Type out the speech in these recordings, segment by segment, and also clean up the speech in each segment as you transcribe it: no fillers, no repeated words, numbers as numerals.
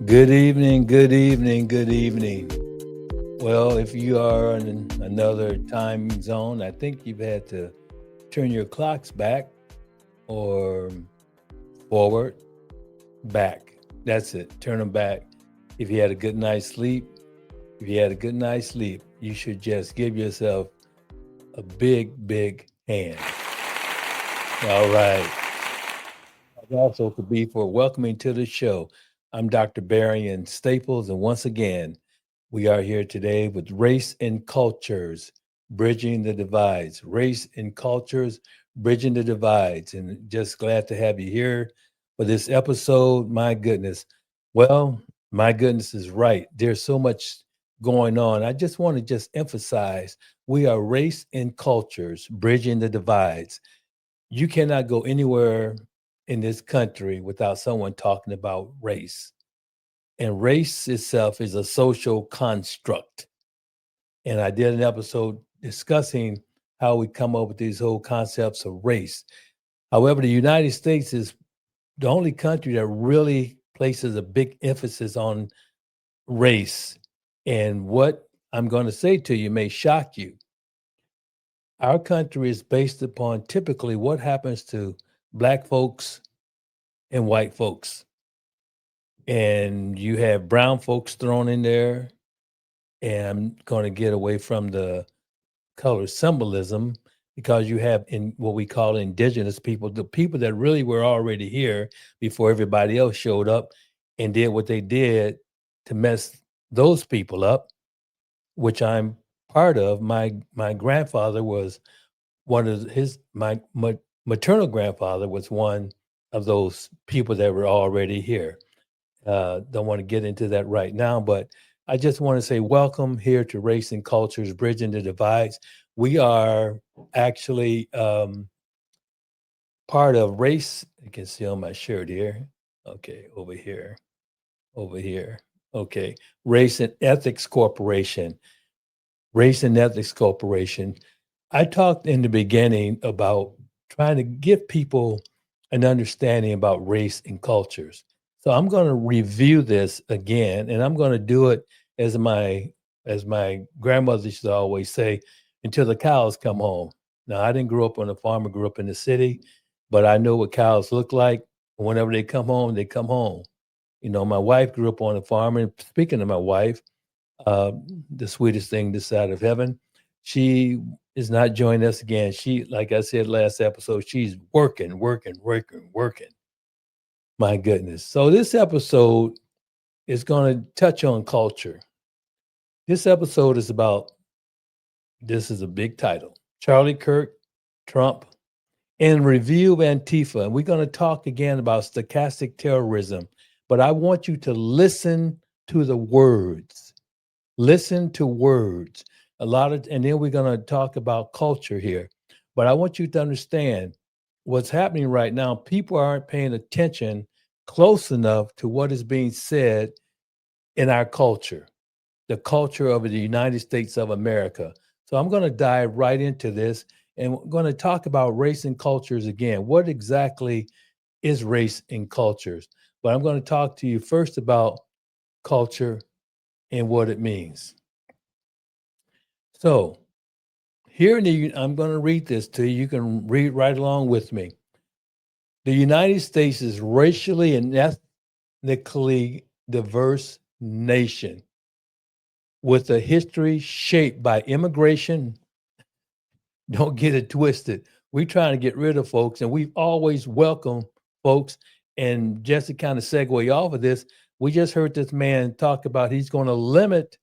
Good evening, good evening, good evening. Well, if you are in another time zone, I think you've had to turn your clocks back or forward, back. That's it. Turn them back. If you had a good night's sleep, you should just give yourself a big hand. All right. Also could be for welcoming to the show. I'm Dr. Barry and Staples, and once again, we are here today with Race and Cultures, Bridging the Divides. Race and Cultures, Bridging the Divides. And just glad to have you here for this episode. My goodness. Well, my goodness is right. There's so much going on. I just want to just emphasize we are race and cultures, bridging the divides. You cannot go anywhere in this country without someone talking about race. And race itself is a social construct. And I did an episode discussing how we come up with these whole concepts of race. However, the United States is the only country that really places a big emphasis on race. And what I'm going to say to you may shock you. Our country is based upon typically what happens to Black folks and white folks. And you have brown folks thrown in there. And I'm going to get away from the color symbolism because you have in what we call indigenous people, the people that really were already here before everybody else showed up and did what they did to mess those people up, which I'm part of. My grandfather was one of his my maternal grandfather was one of those people that were already here. Don't want to get into that right now, but I just want to say welcome here to Race and Cultures Bridging the Divides. We are actually part of race. You can see on my shirt here. Okay, over here. Okay, Race and Ethics Corporation. Race and Ethics Corporation. I talked in the beginning about trying to give people an understanding about race and cultures. So I'm going to review this again, and I'm going to do it as my grandmother used to always say, until the cows come home. Now I didn't grow up on a farm; I grew up in the city, but I know what cows look like. Whenever they come home, they come home. You know, my wife grew up on a farm, and speaking of my wife, uh, the sweetest thing this side of heaven. She is not joining us again. She, like I said last episode, she's working. My goodness. So this episode is going to touch on culture. This episode is about, this is a big title, Charlie Kirk, Trump, and review of Antifa. And we're going to talk again about stochastic terrorism. But I want you to listen to the words. Listen to words. And then we're going to talk about culture here. But I want you to understand what's happening right now. People aren't paying attention close enough to what is being said in our culture, the culture of the United States of America. So I'm going to dive right into this and we're going to talk about race and cultures again. What exactly is race and cultures? But I'm going to talk to you first about culture and what it means. So, I'm going to read this to you. You can read right along with me. The United States is racially and ethnically diverse nation with a history shaped by immigration. Don't get it twisted. We're trying to get rid of folks, and we've always welcomed folks. And just to kind of segue off of this, we just heard this man talk about he's going to limit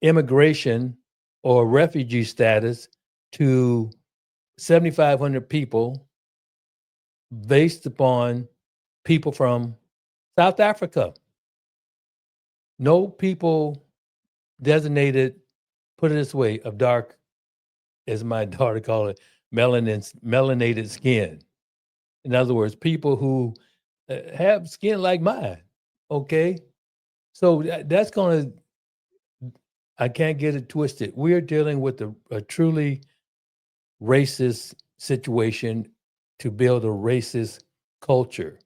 immigration or refugee status to 7,500 people based upon people from South Africa. No people designated, put it this way, of dark, as my daughter called it, melanated skin. In other words, people who have skin like mine. Okay. So that's going to, I can't get it twisted. We're dealing with a truly racist situation to build a racist culture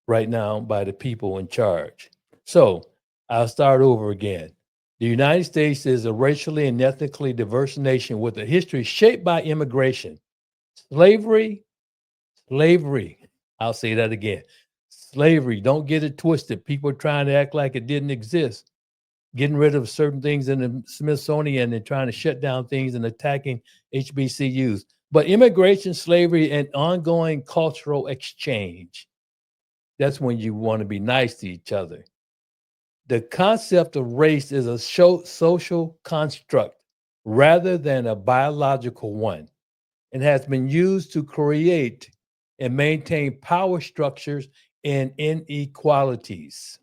right now by the people in charge. So I'll start over again. The United States is a racially and ethnically diverse nation with a history shaped by immigration, slavery, slavery. I'll say that again. Slavery. Don't get it twisted. People are trying to act like it didn't exist, getting rid of certain things in the Smithsonian and trying to shut down things and attacking HBCUs. But immigration, slavery, and ongoing cultural exchange. That's when you want to be nice to each other. The concept of race is a social construct rather than a biological one and has been used to create and maintain power structures and inequalities.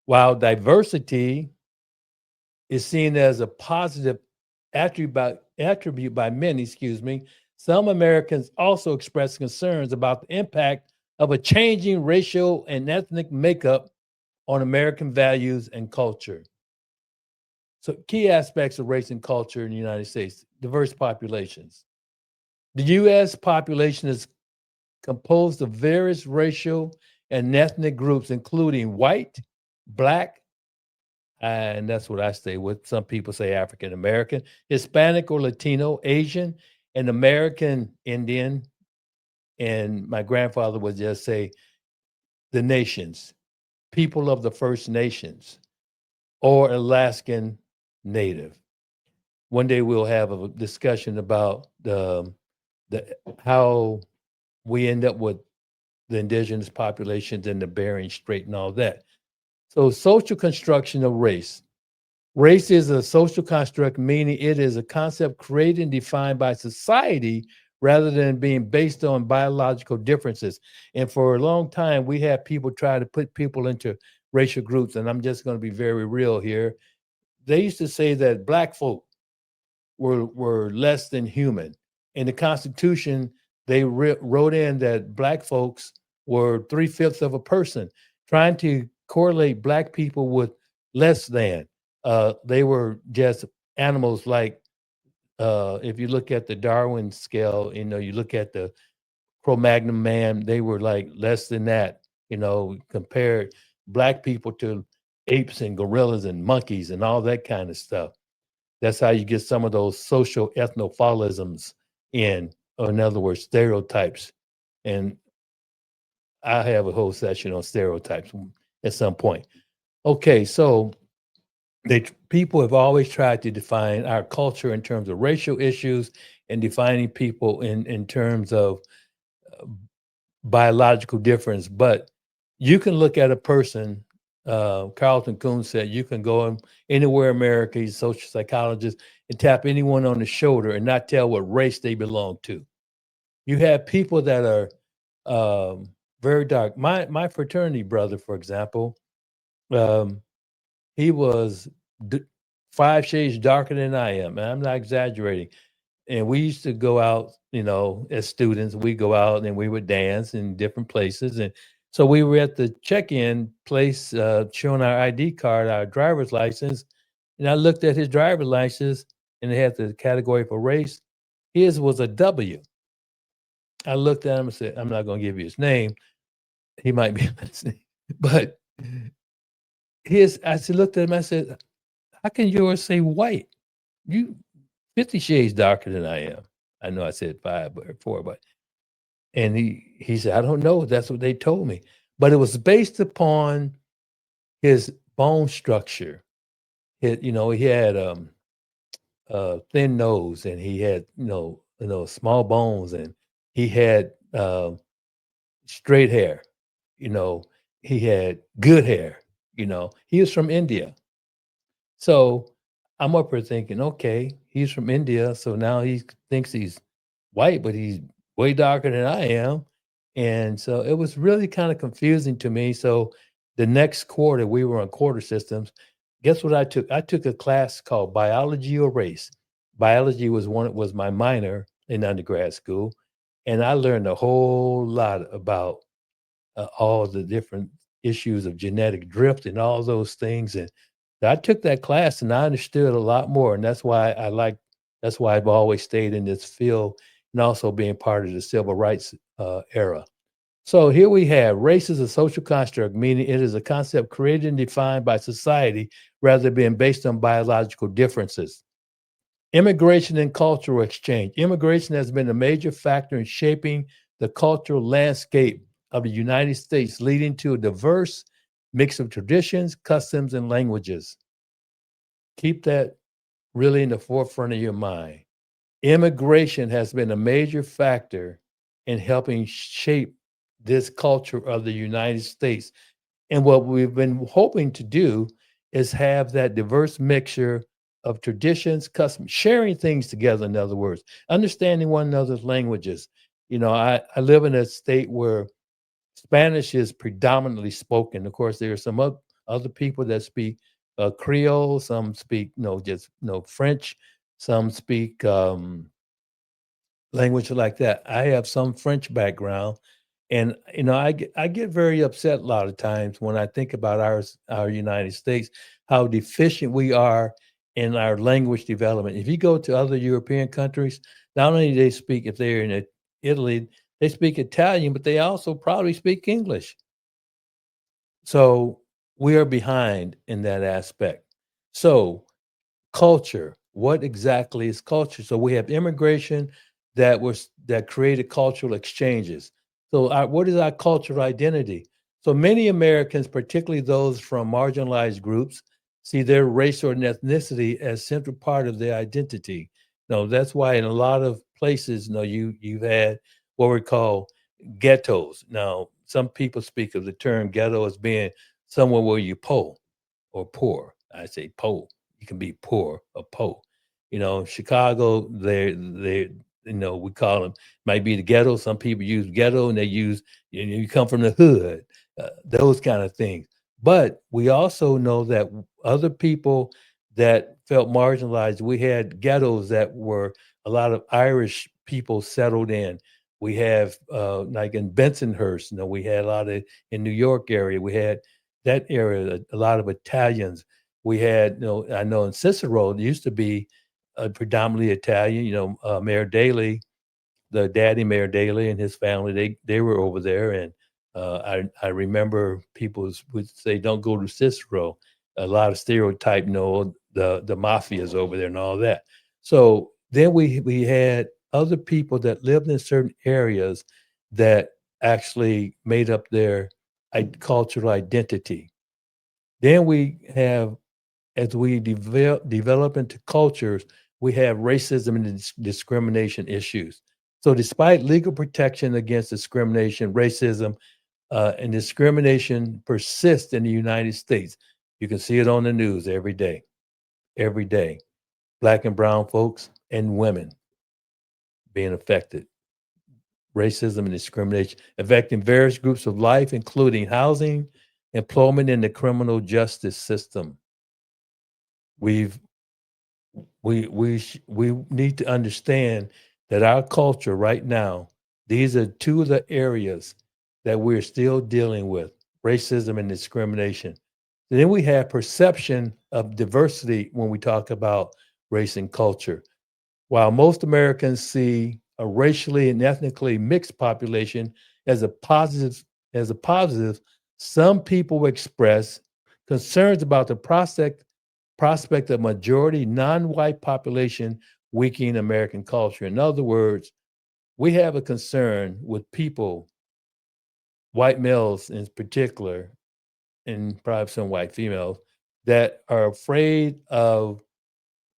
While diversity is seen as a positive attribute by many, some Americans also express concerns about the impact of a changing racial and ethnic makeup on American values and culture. So, key aspects of race and culture in the United States: diverse populations. The U.S. population is composed of various racial and ethnic groups, including white, black, and that's what I stay with. Some people say African American, Hispanic or Latino, Asian, and American Indian. And my grandfather would just say the nations, people of the First Nations, or Alaskan Native. One day we'll have a discussion about the how we end up with the indigenous populations and the Bering Strait and all that. So, social construction of race. Race is a social construct, meaning it is a concept created and defined by society rather than being based on biological differences. And for a long time, we had people try to put people into racial groups. And I'm just going to be very real here. They used to say that black folk were less than human. In the Constitution, they wrote in that black folks were 3/5 of a person, trying to correlate black people with less than. They were just animals like if you look at the Darwin scale, you look at the Cro-Magnon man, they were like less than that, compared black people to apes and gorillas and monkeys and all that kind of stuff. That's how you get some of those social ethnophilisms or in other words, stereotypes. And I have a whole session on stereotypes at some point. Okay, so people have always tried to define our culture in terms of racial issues and defining people in terms of uh, biological difference. But you can look at a person. Carlton Coon said you can go anywhere in America. He's a social psychologist and tap anyone on the shoulder and not tell what race they belong to. You have people that are very dark. My fraternity brother, for example, um, he was 5 shades darker than I am, and I'm not exaggerating. And we used to go out, as students, we go out and we would dance in different places. And so we were at the check-in place, showing our ID card, our driver's license, and I looked at his driver's license, and it had the category for race. His was a W. I looked at him and said, "I'm not going to give you his name. He might be listening, but I said, looked at him. I said, how can yours say white? You 50 shades darker than I am." I know I said 5 or 4, but and he said, "I don't know. That's what they told me." But it was based upon his bone structure. He had thin nose, and he had small bones, and he had straight hair. You know, he had good hair. He was from India. So I'm up here thinking, okay, he's from India, so now he thinks he's white, but he's way darker than I am. And so it was really kind of confusing to me. So the next quarter, we were on quarter systems. Guess what I took? I took a class called Biology or Race. Biology was my minor in undergrad school, and I learned a whole lot about all the different issues of genetic drift and all those things. And I took that class and I understood a lot more. And that's why I've always stayed in this field and also being part of the civil rights era. So here we have race is a social construct, meaning it is a concept created and defined by society rather than being based on biological differences. Immigration and cultural exchange. Immigration has been a major factor in shaping the cultural landscape of the United States, leading to a diverse mix of traditions, customs, and languages. Keep that really in the forefront of your mind. Immigration has been a major factor in helping shape this culture of the United States. And what we've been hoping to do is have that diverse mixture of traditions, customs, sharing things together, in other words, understanding one another's languages. I live in a state where Spanish is predominantly spoken. Of course, there are some other people that speak Creole, some speak, just, French, some speak language like that. I have some French background, and I get very upset a lot of times when I think about our United States, how deficient we are in our language development. If you go to other European countries, not only do they speak, if they're in Italy, they speak Italian, but they also probably speak English. So we are behind in that aspect. So culture. What exactly is culture? So we have immigration that created cultural exchanges. So what is our cultural identity? So many Americans, particularly those from marginalized groups, see their race or ethnicity as central part of their identity. That's why in a lot of places, you've had what we call ghettos. Now, some people speak of the term ghetto as being somewhere where you poor. I say poor. You can be poor or po. Chicago, we call them, might be the ghetto. Some people use ghetto and they use, you come from the hood, those kind of things. But we also know that other people that felt marginalized, we had ghettos that were a lot of Irish people settled in. We have, like in Bensonhurst, we had a lot of, in New York area, we had that area, a lot of Italians. We had, I know in Cicero, it used to be predominantly Italian. Mayor Daley, the daddy Mayor Daley and his family, they were over there, and I remember people would say, "Don't go to Cicero." A lot of stereotype, the mafia's over there and all that. So then we had other people that lived in certain areas that actually made up their cultural identity. Then we have, as we develop into cultures, we have racism and discrimination issues. So, despite legal protection against discrimination, racism and discrimination persist in the United States. You can see it on the news every day, every day. Black and brown folks and women being affected. Racism and discrimination affecting various groups of life, including housing, employment, and the criminal justice system. We've we need to understand that our culture right now, these are two of the areas that we're still dealing with: racism and discrimination. Then we have perception of diversity when we talk about race and culture. While most Americans see a racially and ethnically mixed population as a positive, some people express concerns about the prospect of majority non-white population weakening American culture. In other words, we have a concern with people, white males in particular, and probably some white females, that are afraid of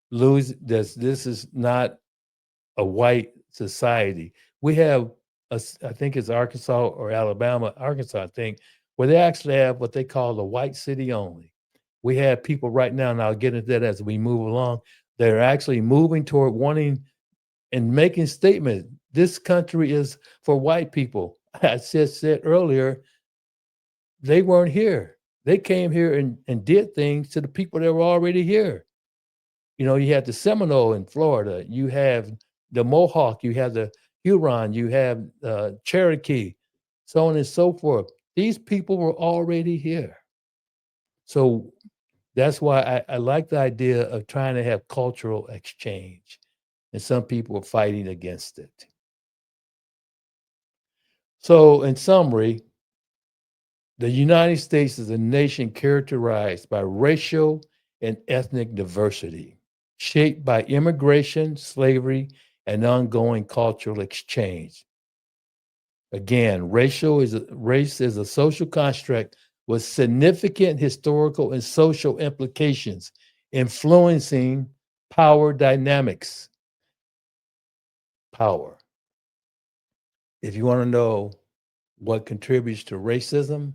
losing this. This is not a white society. We have, I think it's Arkansas or Alabama, Arkansas, I think, where they actually have what they call the white city only. We have people right now, and I'll get into that as we move along, that are actually moving toward wanting and making statements. This country is for white people. I said earlier, they weren't here. They came here and did things to the people that were already here. You have the Seminole in Florida, you have the Mohawk, you have the Huron, you have Cherokee, so on and so forth. These people were already here. So that's why I like the idea of trying to have cultural exchange. And some people are fighting against it. So, in summary, the United States is a nation characterized by racial and ethnic diversity, shaped by immigration, slavery, and ongoing cultural exchange. Again, race is a social construct with significant historical and social implications, influencing power dynamics. Power. If you want to know what contributes to racism,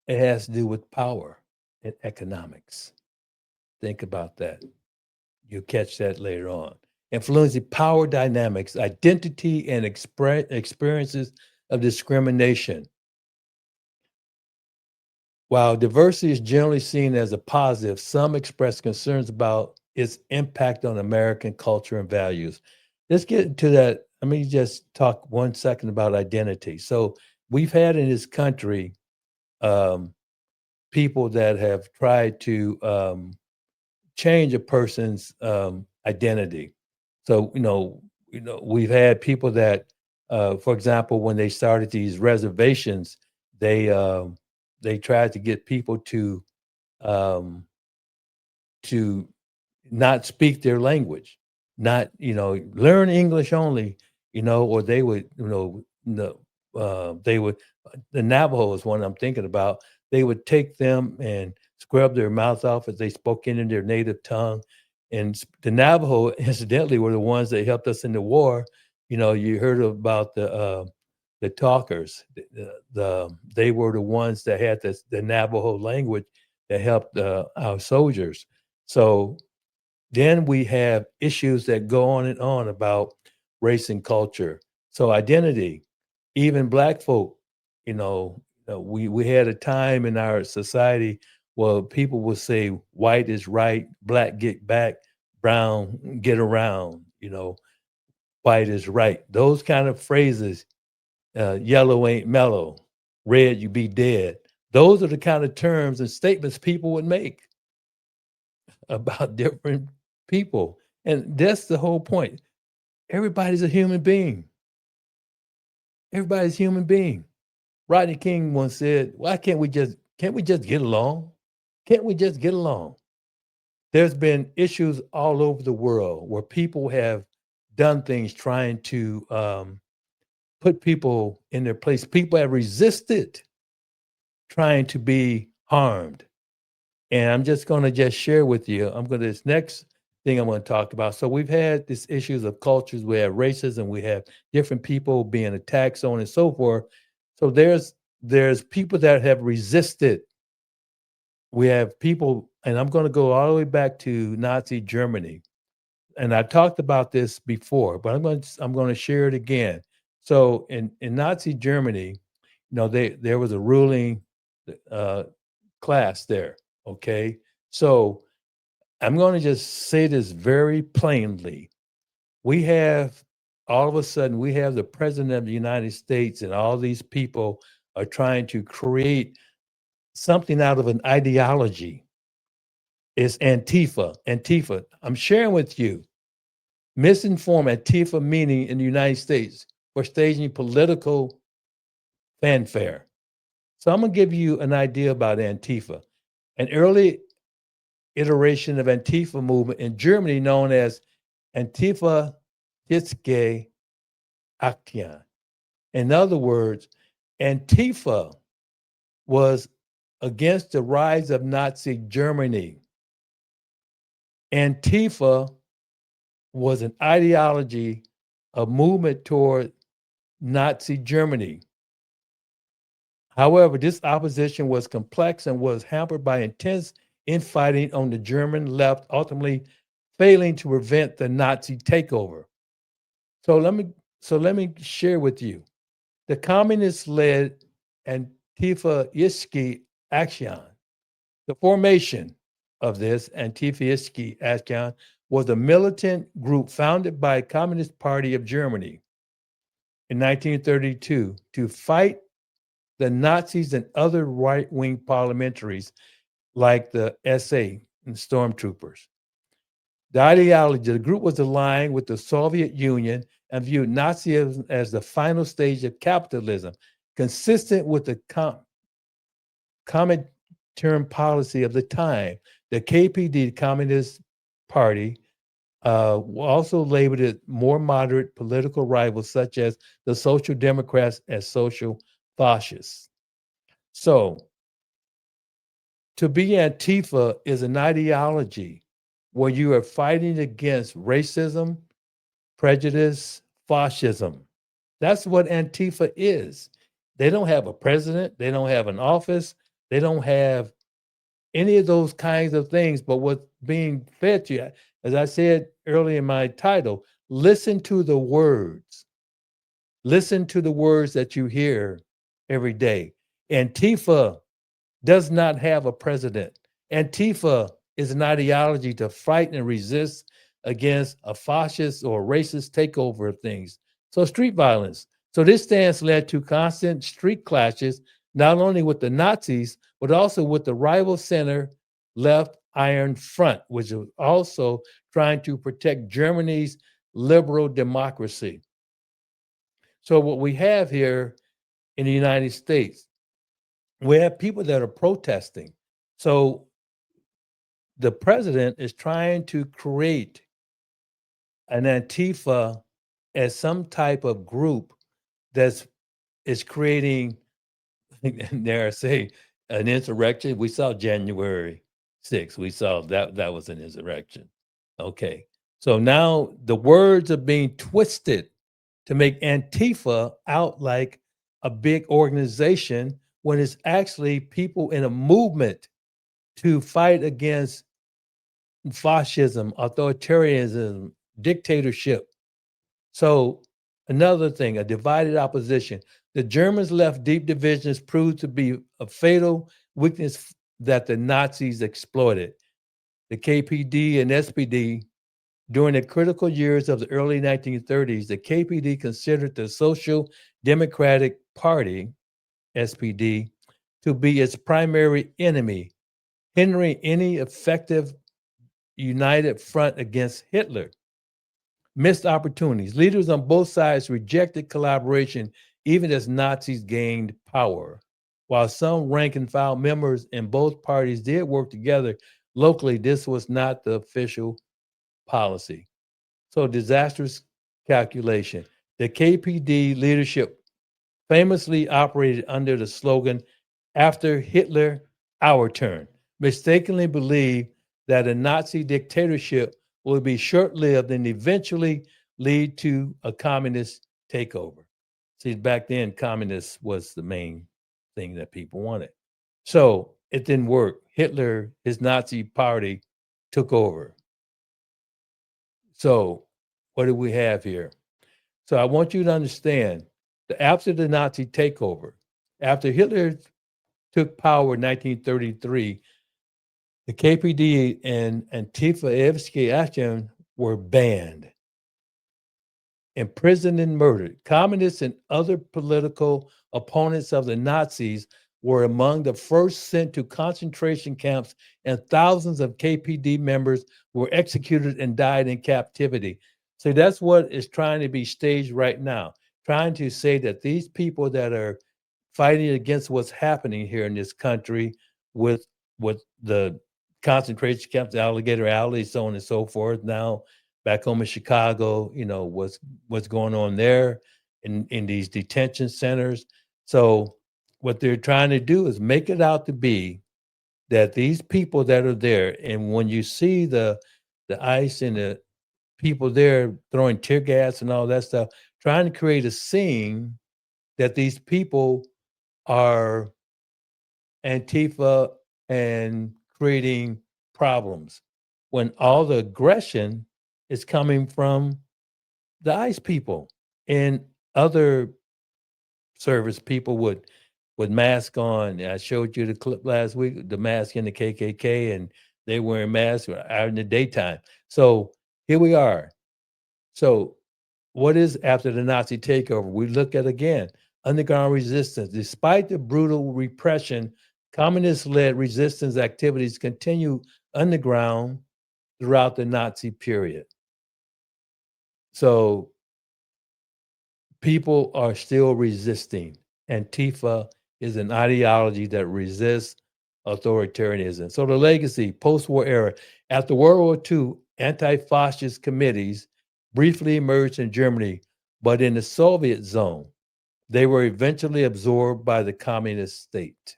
it has to do with power and economics. Think about that. You'll catch that later on. Influencing power dynamics, identity, and experiences of discrimination. While diversity is generally seen as a positive, some express concerns about its impact on American culture and values. Let's get into that. Let me just talk 1 second about identity. So, we've had in this country um, people that have tried to change a person's identity. So, we've had people that, for example, when they started these reservations, they they tried to get people um, to not speak their language, not learn English only, or they would no, they would the Navajo is one I'm thinking about. They would take them and scrub their mouth off as they spoke in their native tongue. And the Navajo, incidentally, were the ones that helped us in the war. You heard about the talkers. They were the ones that had the Navajo language that helped our soldiers. So then we have issues that go on and on about race and culture. So identity, even black folk, we had a time in our society where people would say white is right, black get back, brown get around, white is right. Those kind of phrases, yellow ain't mellow, red you be dead. Those are the kind of terms and statements people would make about different people. And that's the whole point. Everybody's a human being. Everybody's a human being. Rodney King once said, "Why can't we just get along? Can't we just get along?" There's been issues all over the world where people have done things trying to put people in their place. People have resisted trying to be harmed. And I'm just going to just share with you. This next thing I'm going to talk about. So we've had these issues of cultures. We have racism. We have different people being attacked, so on and so forth. So there's people that have resisted. We have people, and I'm going to go all the way back to Nazi Germany. And I talked about this before, but I'm going to share it again. So in Nazi Germany, there was a ruling uh, class there. Okay, so I'm going to just say this very plainly. We have all of a sudden we have the president of the United States, and all these people are trying to create something out of an ideology. It's Antifa. Antifa. I'm sharing with you misinformed Antifa meaning in the United States for staging political fanfare. So I'm going to give you an idea about Antifa. An early iteration of Antifa movement in Germany known as Antifa-Stochastic. In other words, Antifa was against the rise of Nazi Germany. Antifa was an ideology, a movement toward Nazi Germany. However, this opposition was complex and was hampered by intense infighting on the German left, ultimately failing to prevent the Nazi takeover. So let me share with you. The communists led Antifa-Stochastic action. The formation of this Antifa-Stochastic action was a militant group founded by the Communist Party of Germany in 1932 to fight the Nazis and other right-wing parliamentaries like the SA and stormtroopers. The ideology, the group was aligned with the Soviet Union and viewed Nazism as the final stage of capitalism, consistent with the Comintern policy of the time. The KPD, the Communist Party, also labeled it more moderate political rivals such as the Social Democrats as social fascists. So, to be Antifa is an ideology where you are fighting against racism, prejudice, fascism. That's what Antifa is. They don't have a president, they don't have an office, they don't have any of those kinds of things. But what's being fed to you, as I said earlier in my title, listen to the words. Listen to the words that you hear every day. Antifa does not have a president. Antifa is an ideology to fight and resist against a fascist or racist takeover of things. So, street violence. So, this stance led to constant street clashes, not only with the Nazis, but also with the rival center left Iron Front, which was also trying to protect Germany's liberal democracy. So, what we have here in the United States, we have people that are protesting. So the president is trying to create an Antifa as some type of group that's is creating, dare I say, an insurrection. We saw January 6th. We saw that was an insurrection. Okay. So now the words are being twisted to make Antifa out like a big organization when it's actually people in a movement to fight against fascism, authoritarianism, dictatorship. So, another thing, a divided opposition. The Germans left deep divisions proved to be a fatal weakness that the Nazis exploited. The KPD and SPD, during the critical years of the early 1930s, the KPD considered the Social Democratic Party, SPD, to be its primary enemy, hindering any effective united front against Hitler. Missed opportunities. Leaders on both sides rejected collaboration even as Nazis gained power. While some rank and file members in both parties did work together locally, this was not the official policy. So, disastrous calculation. The KPD leadership famously operated under the slogan, "After Hitler, our turn," mistakenly believed that a Nazi dictatorship would be short lived and eventually lead to a communist takeover. See, back then, communist was the main thing that people wanted. So it didn't work. Hitler, his Nazi party, took over. So, what do we have here? So, I want you to understand that after the Nazi takeover, after Hitler took power in 1933, the KPD and Antifa were banned, imprisoned, and murdered. Communists and other political opponents of the Nazis were among the first sent to concentration camps, and thousands of KPD members were executed and died in captivity. So that's what is trying to be staged right now, trying to say that these people that are fighting against what's happening here in this country with the concentration camps, Alligator Alley, so on and so forth. Now, back home in Chicago, what's going on there in these detention centers. So, what they're trying to do is make it out to be that these people that are there, and when you see the ICE and the people there throwing tear gas and all that stuff, trying to create a scene that these people are Antifa and creating problems when all the aggression is coming from the ICE people and other service people with mask on. I showed you the clip last week, the mask in the KKK, and they wearing masks out in the daytime. So here we are. So what is after the Nazi takeover? We look at again underground resistance. Despite the brutal repression, communist-led resistance activities continue underground throughout the Nazi period. So people are still resisting. Antifa is an ideology that resists authoritarianism. So the legacy, post-war era, after World War II, anti-fascist committees briefly emerged in Germany, but in the Soviet zone, they were eventually absorbed by the communist state.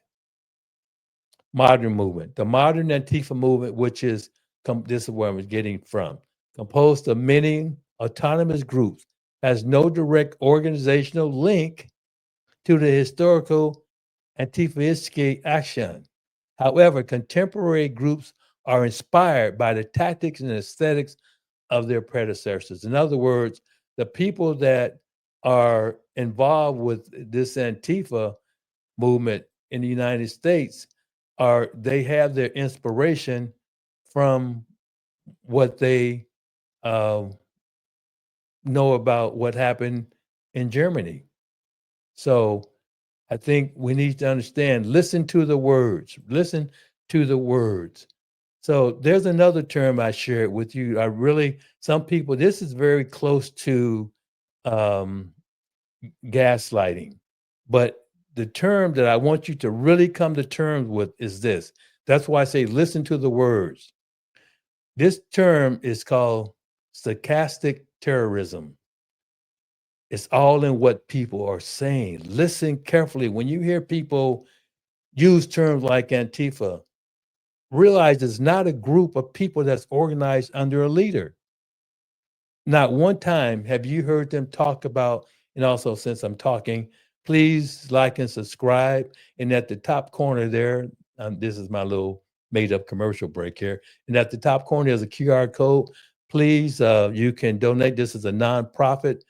Modern movement, the modern Antifa movement, which is, this is where I'm getting from, composed of many autonomous groups, has no direct organizational link to the historical Antifa-Stochastic action. However, contemporary groups are inspired by the tactics and aesthetics of their predecessors. In other words, the people that are involved with this Antifa movement in the United States they have their inspiration from what they uh, know about what happened in Germany. So I think we need to understand, listen to the words, listen to the words. So there's another term I shared with you. Some people, this is very close to um, gaslighting, but the term that I want you to really come to terms with is this. That's why I say, listen to the words. This term is called stochastic terrorism. It's all in what people are saying. Listen carefully. When you hear people use terms like Antifa, realize it's not a group of people that's organized under a leader. Not one time have you heard them talk about, and also since I'm talking, please like and subscribe. And at the top corner there, this is my little made up commercial break here. And at the top corner, there's a QR code. Please, you can donate. This is a nonprofit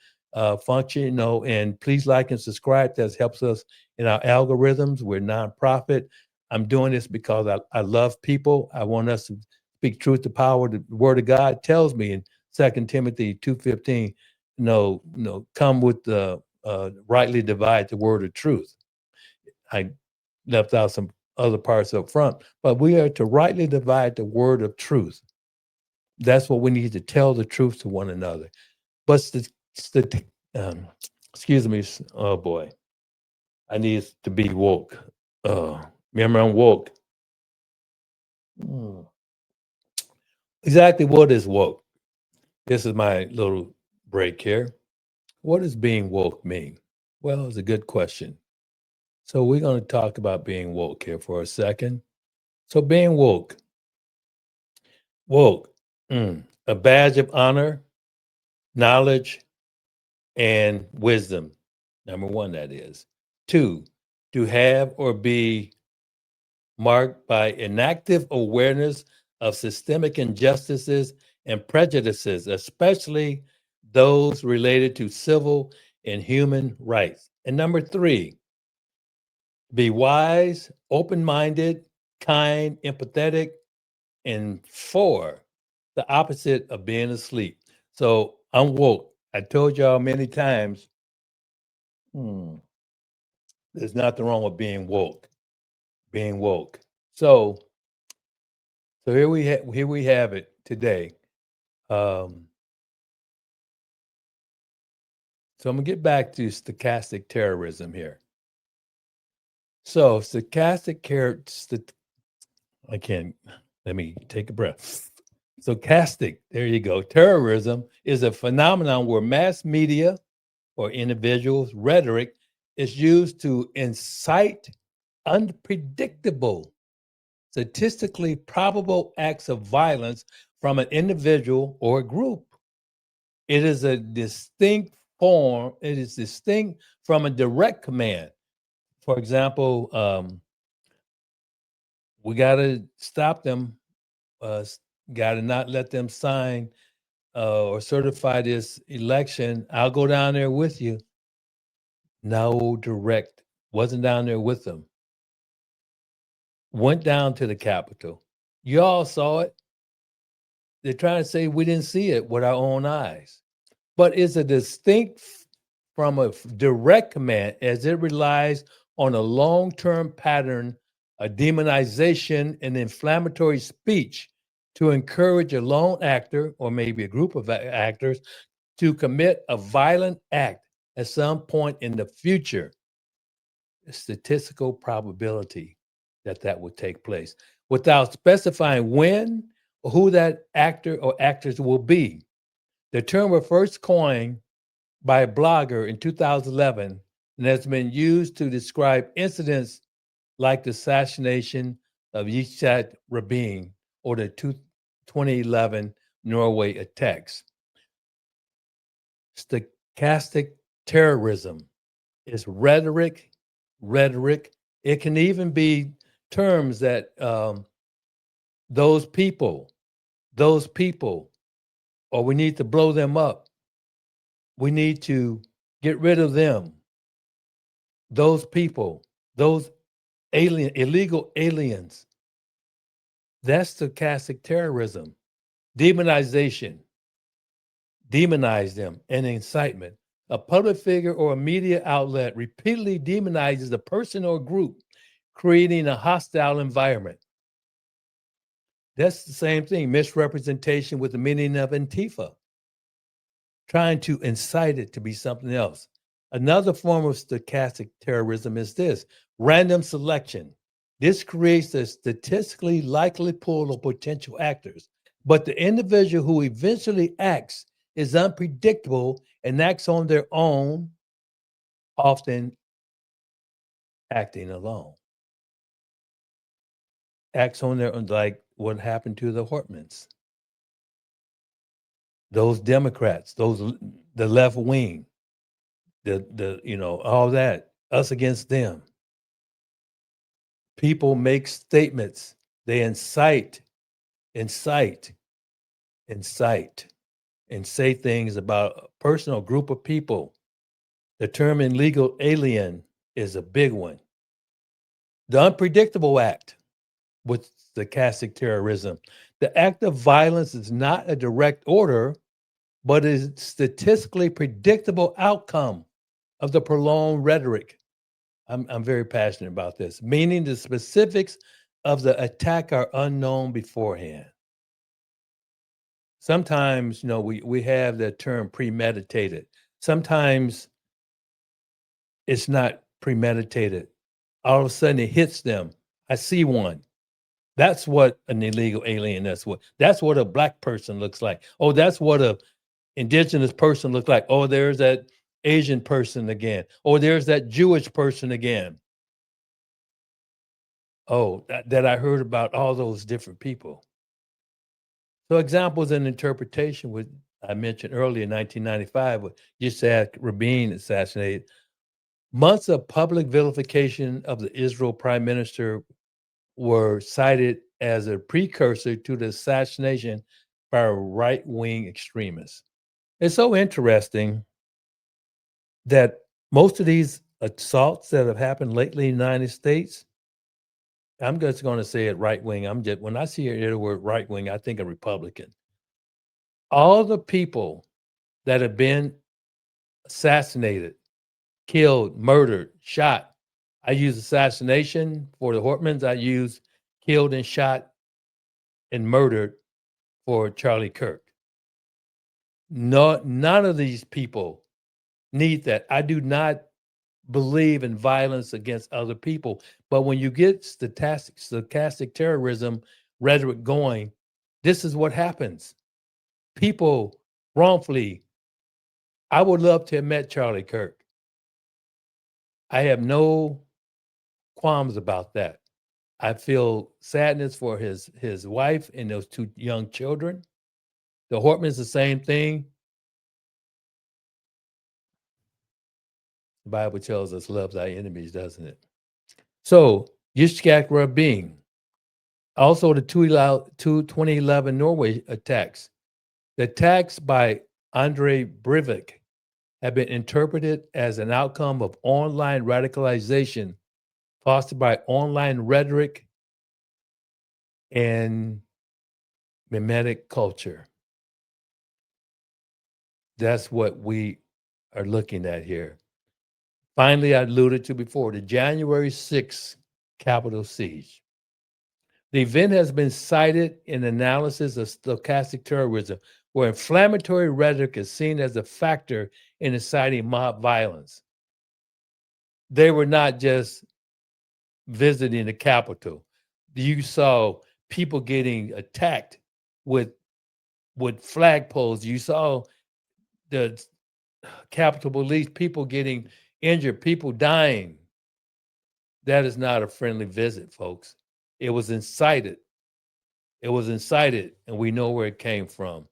function, and please like and subscribe. That helps us in our algorithms. We're nonprofit. I'm doing this because I love people. I want us to speak truth to power. The word of God tells me in 2 Timothy 2:15, come with the rightly divide the word of truth. I left out some other parts up front, but we are to rightly divide the word of truth. That's what we need to tell the truth to one another. But um, excuse me, oh boy, I need to be woke. Remember, I'm woke. Hmm. Exactly what is woke? This is my little break here. What does being woke mean? Well, it's a good question. So we're going to talk about being woke here for a second. So being woke, a badge of honor, knowledge, and wisdom. Number one, that is. Two, to have or be marked by inactive awareness of systemic injustices and prejudices, especially those related to civil and human rights. And number three, be wise, open minded, kind, empathetic, and four, the opposite of being asleep. So I'm woke. I told y'all many times, hmm, there's nothing wrong with being woke. Being woke. So here we have it today. Um, so I'm gonna get back to stochastic terrorism here. So I can't. Let me take a breath. Stochastic, there you go. Terrorism is a phenomenon where mass media or individuals' rhetoric is used to incite unpredictable, statistically probable acts of violence from an individual or a group. It is a distinct form, it is distinct from a direct command. For example, we got to stop them, got to not let them sign or certify this election. I'll go down there with you. No direct, wasn't down there with them. Went down to the Capitol. You all saw it. They're trying to say we didn't see it with our own eyes. But it's a distinct from a direct command as it relies on a long-term pattern of demonization and inflammatory speech to encourage a lone actor or maybe a group of actors to commit a violent act at some point in the future, a statistical probability that that will take place without specifying when or who that actor or actors will be. The term was first coined by a blogger in 2011 and has been used to describe incidents like the assassination of Yitzhak Rabin or the 2011 Norway attacks. Stochastic terrorism is rhetoric. It can even be terms that those people, or we need to blow them up. We need to get rid of them. Those people, those illegal aliens. That's stochastic terrorism. Demonization, demonize them, and incitement. A public figure or a media outlet repeatedly demonizes a person or group, creating a hostile environment. That's the same thing, misrepresentation with the meaning of Antifa, trying to incite it to be something else. Another form of stochastic terrorism is this random selection. This creates a statistically likely pool of potential actors, but the individual who eventually acts is unpredictable and acts on their own, often acting alone. Acts on their own, like what happened to the Hortmans, those Democrats, the left wing, all that, us against them. People make statements, they incite, and say things about a person or group of people. The term illegal alien is a big one. The unpredictable act with stochastic terrorism. The act of violence is not a direct order, but is statistically predictable outcome of the prolonged rhetoric. I'm very passionate about this, meaning the specifics of the attack are unknown beforehand. Sometimes, we have the term premeditated. Sometimes it's not premeditated. All of a sudden it hits them. I see one. That's what an illegal alien is. That's what a black person looks like. Oh, that's what a indigenous person looks like. Oh, there's that Asian person again. Oh, there's that Jewish person again. Oh, that I heard about all those different people. So examples and interpretation with I mentioned earlier in 1995 with Yitzhak Rabin assassinated. Months of public vilification of the Israel prime minister were cited as a precursor to the assassination by a right-wing extremist. It's so interesting that most of these assaults that have happened lately in the United States, I'm just going to say it right wing. When I see the word right wing, I think of Republican. All the people that have been assassinated, killed, murdered, shot. I use assassination for the Hortmans. I use killed and shot and murdered for Charlie Kirk. No, none of these people need that. I do not believe in violence against other people. But when you get stochastic terrorism rhetoric going, this is what happens. People wrongfully. I would love to have met Charlie Kirk. I have no qualms about that. I feel sadness for his wife and those two young children. The Hortmans, the same thing. The Bible tells us love thy enemies, doesn't it? So, Yitzhak Rabin, also the 2011 Norway attacks. The attacks by Andrei Breivik have been interpreted as an outcome of online radicalization fostered by online rhetoric and mimetic culture. That's what we are looking at here. Finally, I alluded to before the January 6th Capitol siege. The event has been cited in analysis of stochastic terrorism, where inflammatory rhetoric is seen as a factor in inciting mob violence. They were not just visiting the Capitol. You saw people getting attacked with flagpoles. You saw the Capitol Police, people getting injured, people dying. That is not a friendly visit, folks. It was incited. It was incited, and we know where it came from.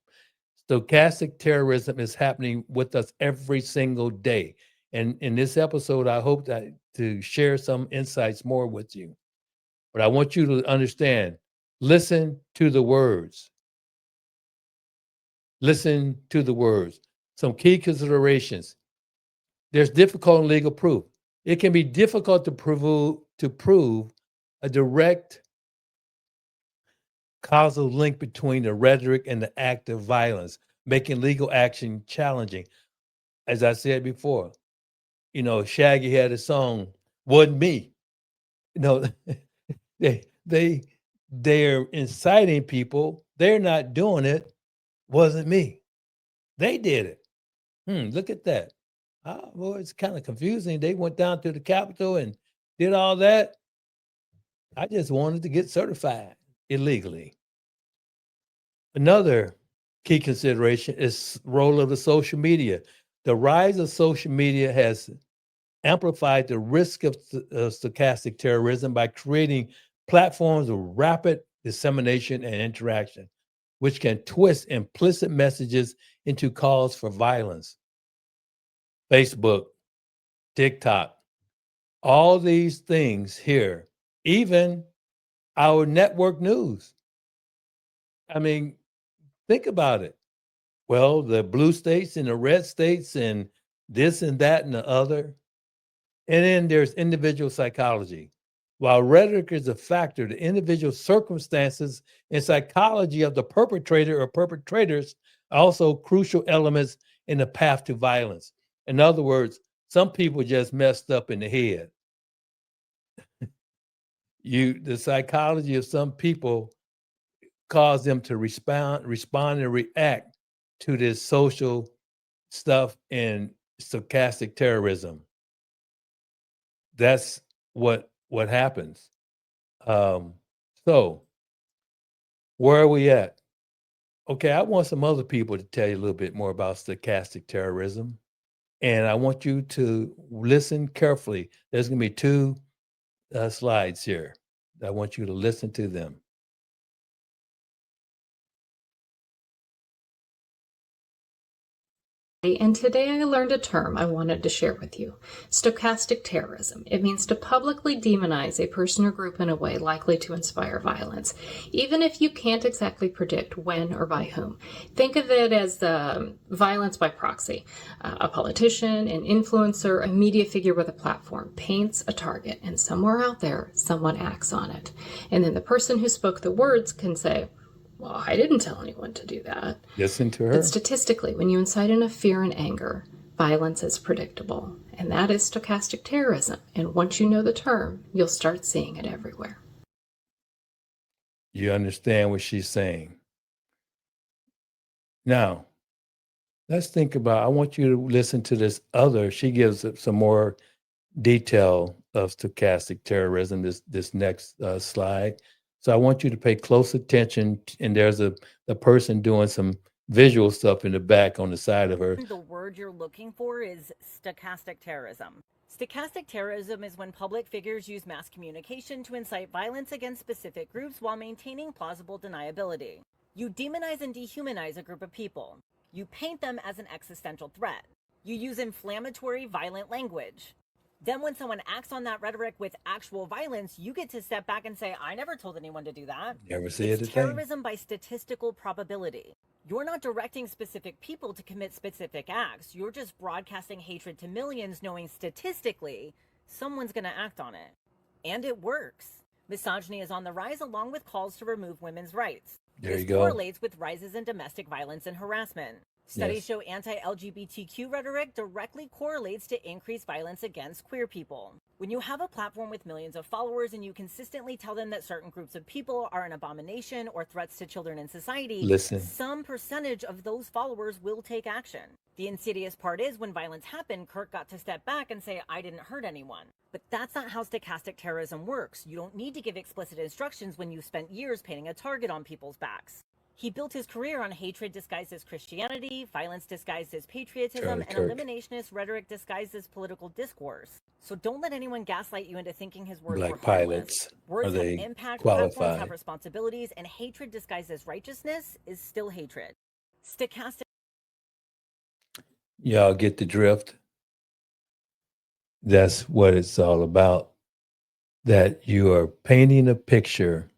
Stochastic terrorism is happening with us every single day. And in this episode, I hope to share some insights more with you. But I want you to understand, listen to the words. Listen to the words. Some key considerations. There's difficult legal proof. It can be difficult to prove a direct causal link between the rhetoric and the act of violence, making legal action challenging. As I said before, Shaggy had a song, "Wasn't Me." They're inciting people. They're not doing it. Wasn't me. They did it. Look at that. Well, it's kind of confusing. They went down to the Capitol and did all that. I just wanted to get certified illegally. Another key consideration is the role of the social media. The rise of social media has amplified the risk of stochastic terrorism by creating platforms of rapid dissemination and interaction, which can twist implicit messages into calls for violence. Facebook, TikTok, all these things here, even our network news. I mean, think about it. Well, the blue states and the red states and this and that and the other. And then there's individual psychology. While rhetoric is a factor, the individual circumstances and psychology of the perpetrator or perpetrators are also crucial elements in the path to violence. In other words, some people just messed up in the head. The psychology of some people cause them to respond and react to this social stuff and stochastic terrorism. That's what happens. So where are we at? Okay, I want some other people to tell you a little bit more about stochastic terrorism. And I want you to listen carefully. There's going to be two slides here. I want you to listen to them. And today I learned a term I wanted to share with you. Stochastic terrorism. It means to publicly demonize a person or group in a way likely to inspire violence, even if you can't exactly predict when or by whom. Think of it as violence by proxy. A politician, an influencer, a media figure with a platform paints a target, and somewhere out there, someone acts on it. And then the person who spoke the words can say, "Well, I didn't tell anyone to do that." Listen to her. But statistically, when you incite enough fear and anger, violence is predictable. And that is stochastic terrorism. And once you know the term, you'll start seeing it everywhere. You understand what she's saying. Now, let's think about, I want you to listen to this other, she gives some more detail of stochastic terrorism, this next slide. So I want you to pay close attention, and there's a person doing some visual stuff in the back on the side of her. The word you're looking for is stochastic terrorism. Stochastic terrorism is when public figures use mass communication to incite violence against specific groups while maintaining plausible deniability. You demonize and dehumanize a group of people. You paint them as an existential threat. You use inflammatory, violent language. Then when someone acts on that rhetoric with actual violence, you get to step back and say, "I never told anyone to do that." Never said It's terrorism by statistical probability. You're not directing specific people to commit specific acts. You're just broadcasting hatred to millions, knowing statistically someone's going to act on it. And it works. Misogyny is on the rise, along with calls to remove women's rights. There you This go. correlates with rises in domestic violence and harassment. Studies Yes. show anti-LGBTQ rhetoric directly correlates to increased violence against queer people. When you have a platform with millions of followers and you consistently tell them that certain groups of people are an abomination or threats to children in society, Listen. some percentage of those followers will take action. The insidious part is when violence happened, Kirk got to step back and say, I didn't hurt anyone. But that's not how stochastic terrorism works. You don't need to give explicit instructions when you've spent years painting a target on people's backs. He built his career on hatred disguised as Christianity, violence disguised as patriotism, Charlie and Kirk. eliminationist rhetoric disguised as political discourse. So don't let anyone gaslight you into thinking his words were Black harmless. pilots. Are Words have they impact, platforms have qualified? responsibilities, and hatred disguised as righteousness is still hatred. Stochastic. Y'all get the drift? That's what it's all about. That you are painting a picture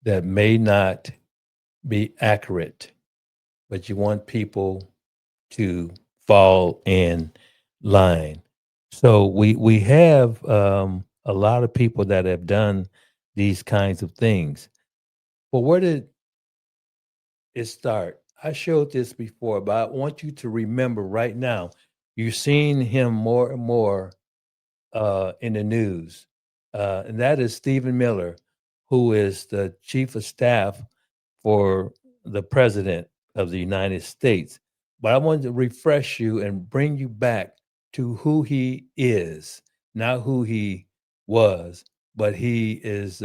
that may not be accurate, but you want people to fall in line. So we have a lot of people that have done these kinds of things. But where did it start? I showed this before, but I want you to remember right now. You're seeing him more and more in the news, and that is Stephen Miller, who is the chief of staff for the president of the United States. But I wanted to refresh you and bring you back to who he is, not who he was, but he is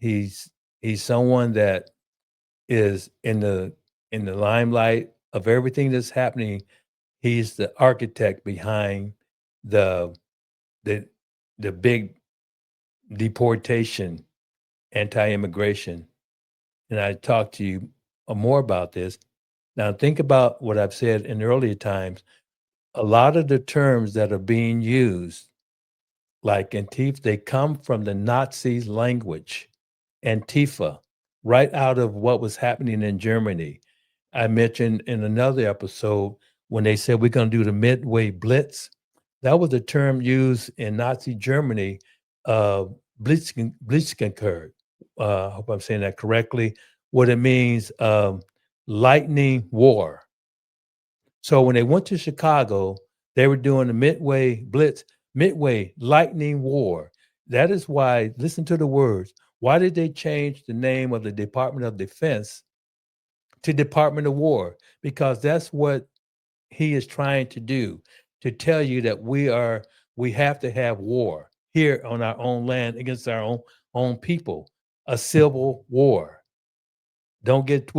he's he's someone that is in the limelight of everything that's happening. He's the architect behind the the the big deportation, anti-immigration. And I talked to you more about this. Now think about what I've said in earlier times. A lot of the terms that are being used, like Antifa, they come from the Nazi language, Antifa, right out of what was happening in Germany. I mentioned in another episode when they said we're going to do the Midway Blitz. That was a term used in Nazi Germany, uh, Blitzkrieg. I hope I'm saying that correctly. What it means, lightning war. So when they went to Chicago, they were doing the Midway Blitz, Midway Lightning War. That is why, listen to the words. Why did they change the name of the Department of Defense to Department of War? Because that's what he is trying to do, to tell you that we have to have war here on our own land against our own people, a civil war. Don't get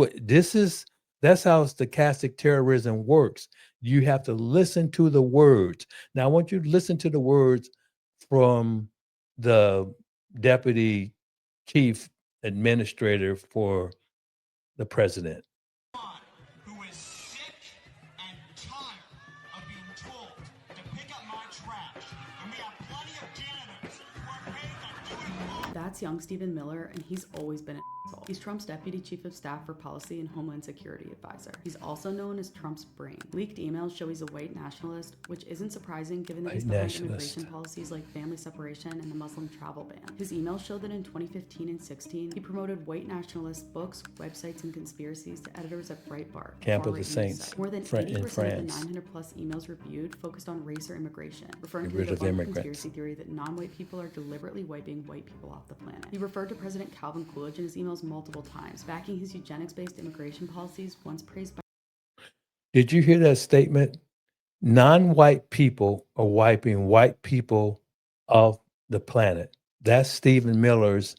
that's how stochastic terrorism works. You have to listen to the words. Now I want you to listen to the words from the deputy chief administrator for the president. Who is sick and tired of being told to pick up my trash. And we have plenty of janitors who are paid to do it for. That's young Stephen Miller, and he's always been an asshole. He's Trump's deputy chief of staff for policy and homeland security advisor. He's also known as Trump's brain. Leaked emails show he's a white nationalist, which isn't surprising given that he's behind immigration policies like family separation and the Muslim travel ban. His emails show that in 2015 and 16, he promoted white nationalist books, websites, and conspiracies to editors at Breitbart. Camp of the Saints. More than 80% of the 900 plus emails reviewed focused on race or immigration, referring to the debunked conspiracy theory that non-white people are deliberately wiping white people off the planet. He referred to President Calvin Coolidge in his emails multiple times, backing his eugenics-based immigration policies once praised by... Did you hear that statement? Non-white people are wiping white people off the planet. That's Stephen Miller's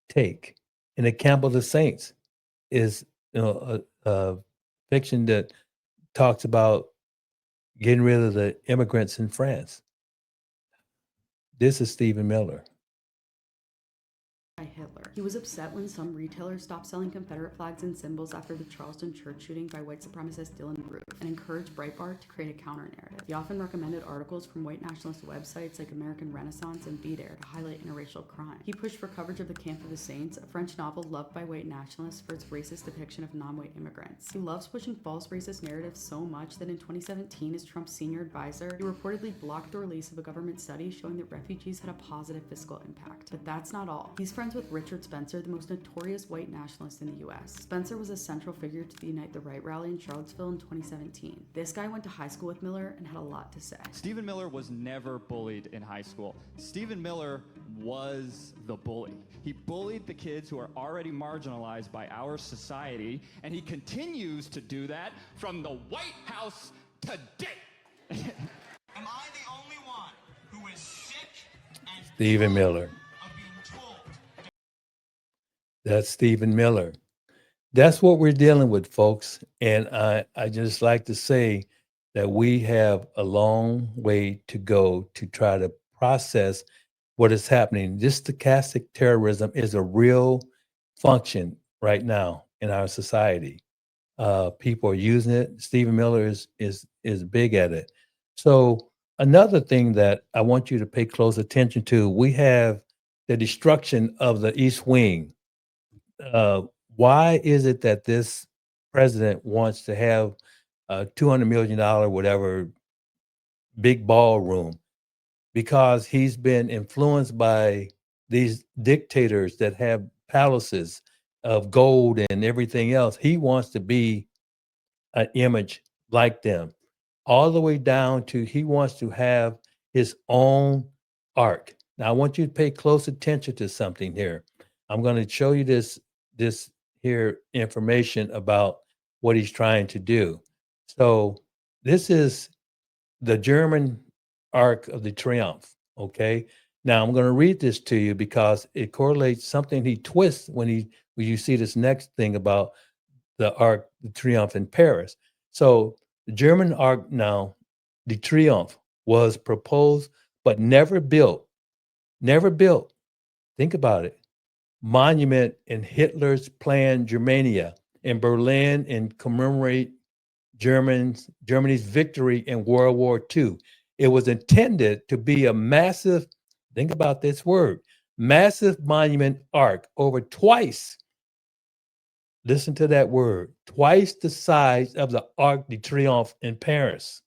take. And the Camp of the Saints is a fiction that talks about getting rid of the immigrants in France. This is Stephen Miller. Hitler. He was upset when some retailers stopped selling Confederate flags and symbols after the Charleston church shooting by white supremacist Dylan Roof, and encouraged Breitbart to create a counter-narrative. He often recommended articles from white nationalist websites like American Renaissance and Be There to highlight interracial crime. He pushed for coverage of The Camp of the Saints, a French novel loved by white nationalists for its racist depiction of non-white immigrants. He loves pushing false racist narratives so much that in 2017, as Trump's senior advisor, he reportedly blocked the release of a government study showing that refugees had a positive fiscal impact. But that's not all. He's friends with Richard Spencer, the most notorious white nationalist in the U.S. Spencer was a central figure to the Unite the Right rally in Charlottesville in 2017. This guy went to high school with Miller and had a lot to say. Stephen Miller was never bullied in high school. Stephen Miller was the bully. He bullied the kids who are already marginalized by our society, and he continues to do that from the White House today. Am I the only one who is sick and Stephen tired Miller. of being told? That's Stephen Miller. That's what we're dealing with, folks. And I just like to say that we have a long way to go to try to process what is happening. This stochastic terrorism is a real function right now in our society. People are using it. Stephen Miller is big at it. So another thing that I want you to pay close attention to, we have the destruction of the East Wing. Why is it that this president wants to have a $200 million, whatever, big ballroom? Because he's been influenced by these dictators that have palaces of gold and everything else. He wants to be an image like them, all the way down to he wants to have his own ark. Now, I want you to pay close attention to something here. I'm going to show you this here information about what he's trying to do. So this is the German Arc of the Triumph. Okay. Now I'm going to read this to you because it correlates something he twists when you see this next thing about the Arc de Triomphe in Paris. So the German Arc now, the Triumph, was proposed but never built. Never built. Think about it. Monument in Hitler's planned Germania in Berlin and commemorate Germany's victory in World War II. It was intended to be a massive, think about this word, massive monument arc over twice, listen to that word, twice the size of the Arc de Triomphe in Paris,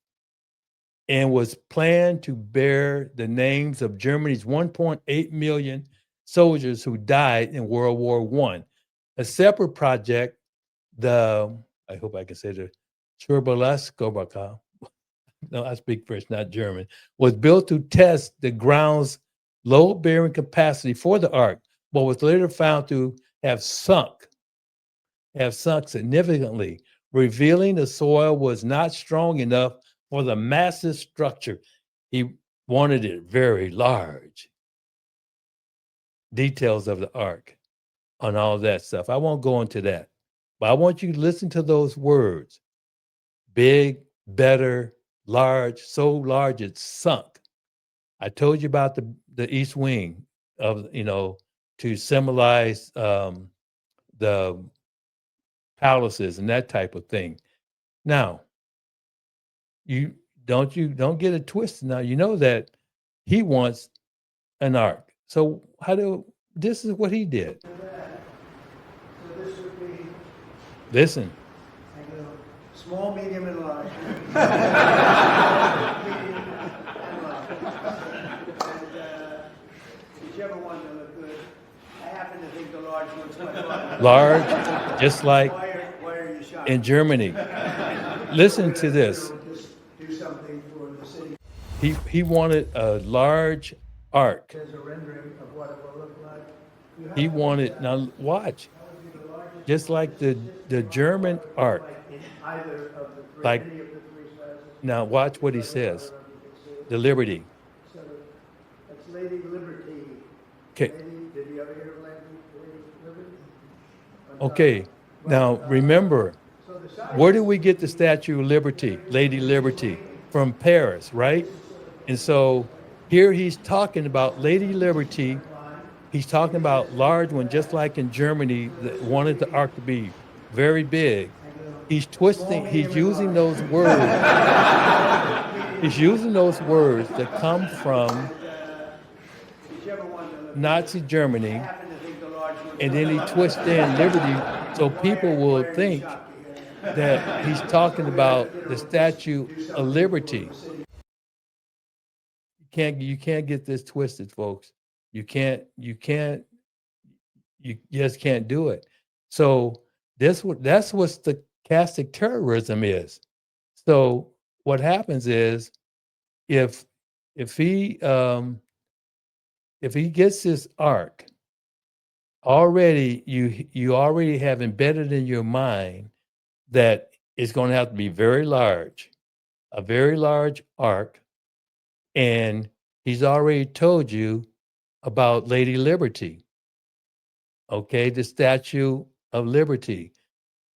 and was planned to bear the names of Germany's 1.8 million soldiers who died in World War I. A separate project, I hope I can say the Turbolascobaca, no, I speak French, not German, was built to test the ground's load-bearing capacity for the Ark, but was later found to have sunk significantly, revealing the soil was not strong enough for the massive structure. He wanted it very large. Details of the Ark on all that stuff. I won't go into that, but I want you to listen to those words. Big, better, large, so large it's sunk. I told you about the East Wing of, to symbolize the palaces and that type of thing. Now, you don't get it twisted. Now, you know that he wants an ark. So this is what he did. So this would be Listen. small, medium, and large. Medium and large. And whichever one to look good. I happen to think the large looks quite fun. Large, just like Why are you shocked? in Germany. Listen to this. Just do something for the city. He wanted a large ark. There's a rendering of what it will look like. You have He to wanted, think now watch, that would be the largest just like the German ark. like in either of the three, Like, any of the three sizes. now watch what he says. The Liberty. So that's Lady Liberty. Okay. Did you ever hear of Lady Liberty? Okay. Now remember, So the size where did we get the Statue of Liberty, Lady Liberty? From Paris, right? And so here he's talking about Lady Liberty. He's talking about large one, just like in Germany, that wanted the ark to be very big. He's twisting, he's using those words. He's using those words that come from whichever one to look. Nazi Germany, I happen to think the large one. and then he twists in liberty so people will think that he's talking about the Statue of Liberty. You can't get this twisted, folks. You can't You just can't do it. So that's what stochastic terrorism is. So what happens is if if he um, if he gets this arc, already you already have embedded in your mind that it's going to have to be very large, a very large arc, and he's already told you about Lady Liberty, okay, the Statue of Liberty.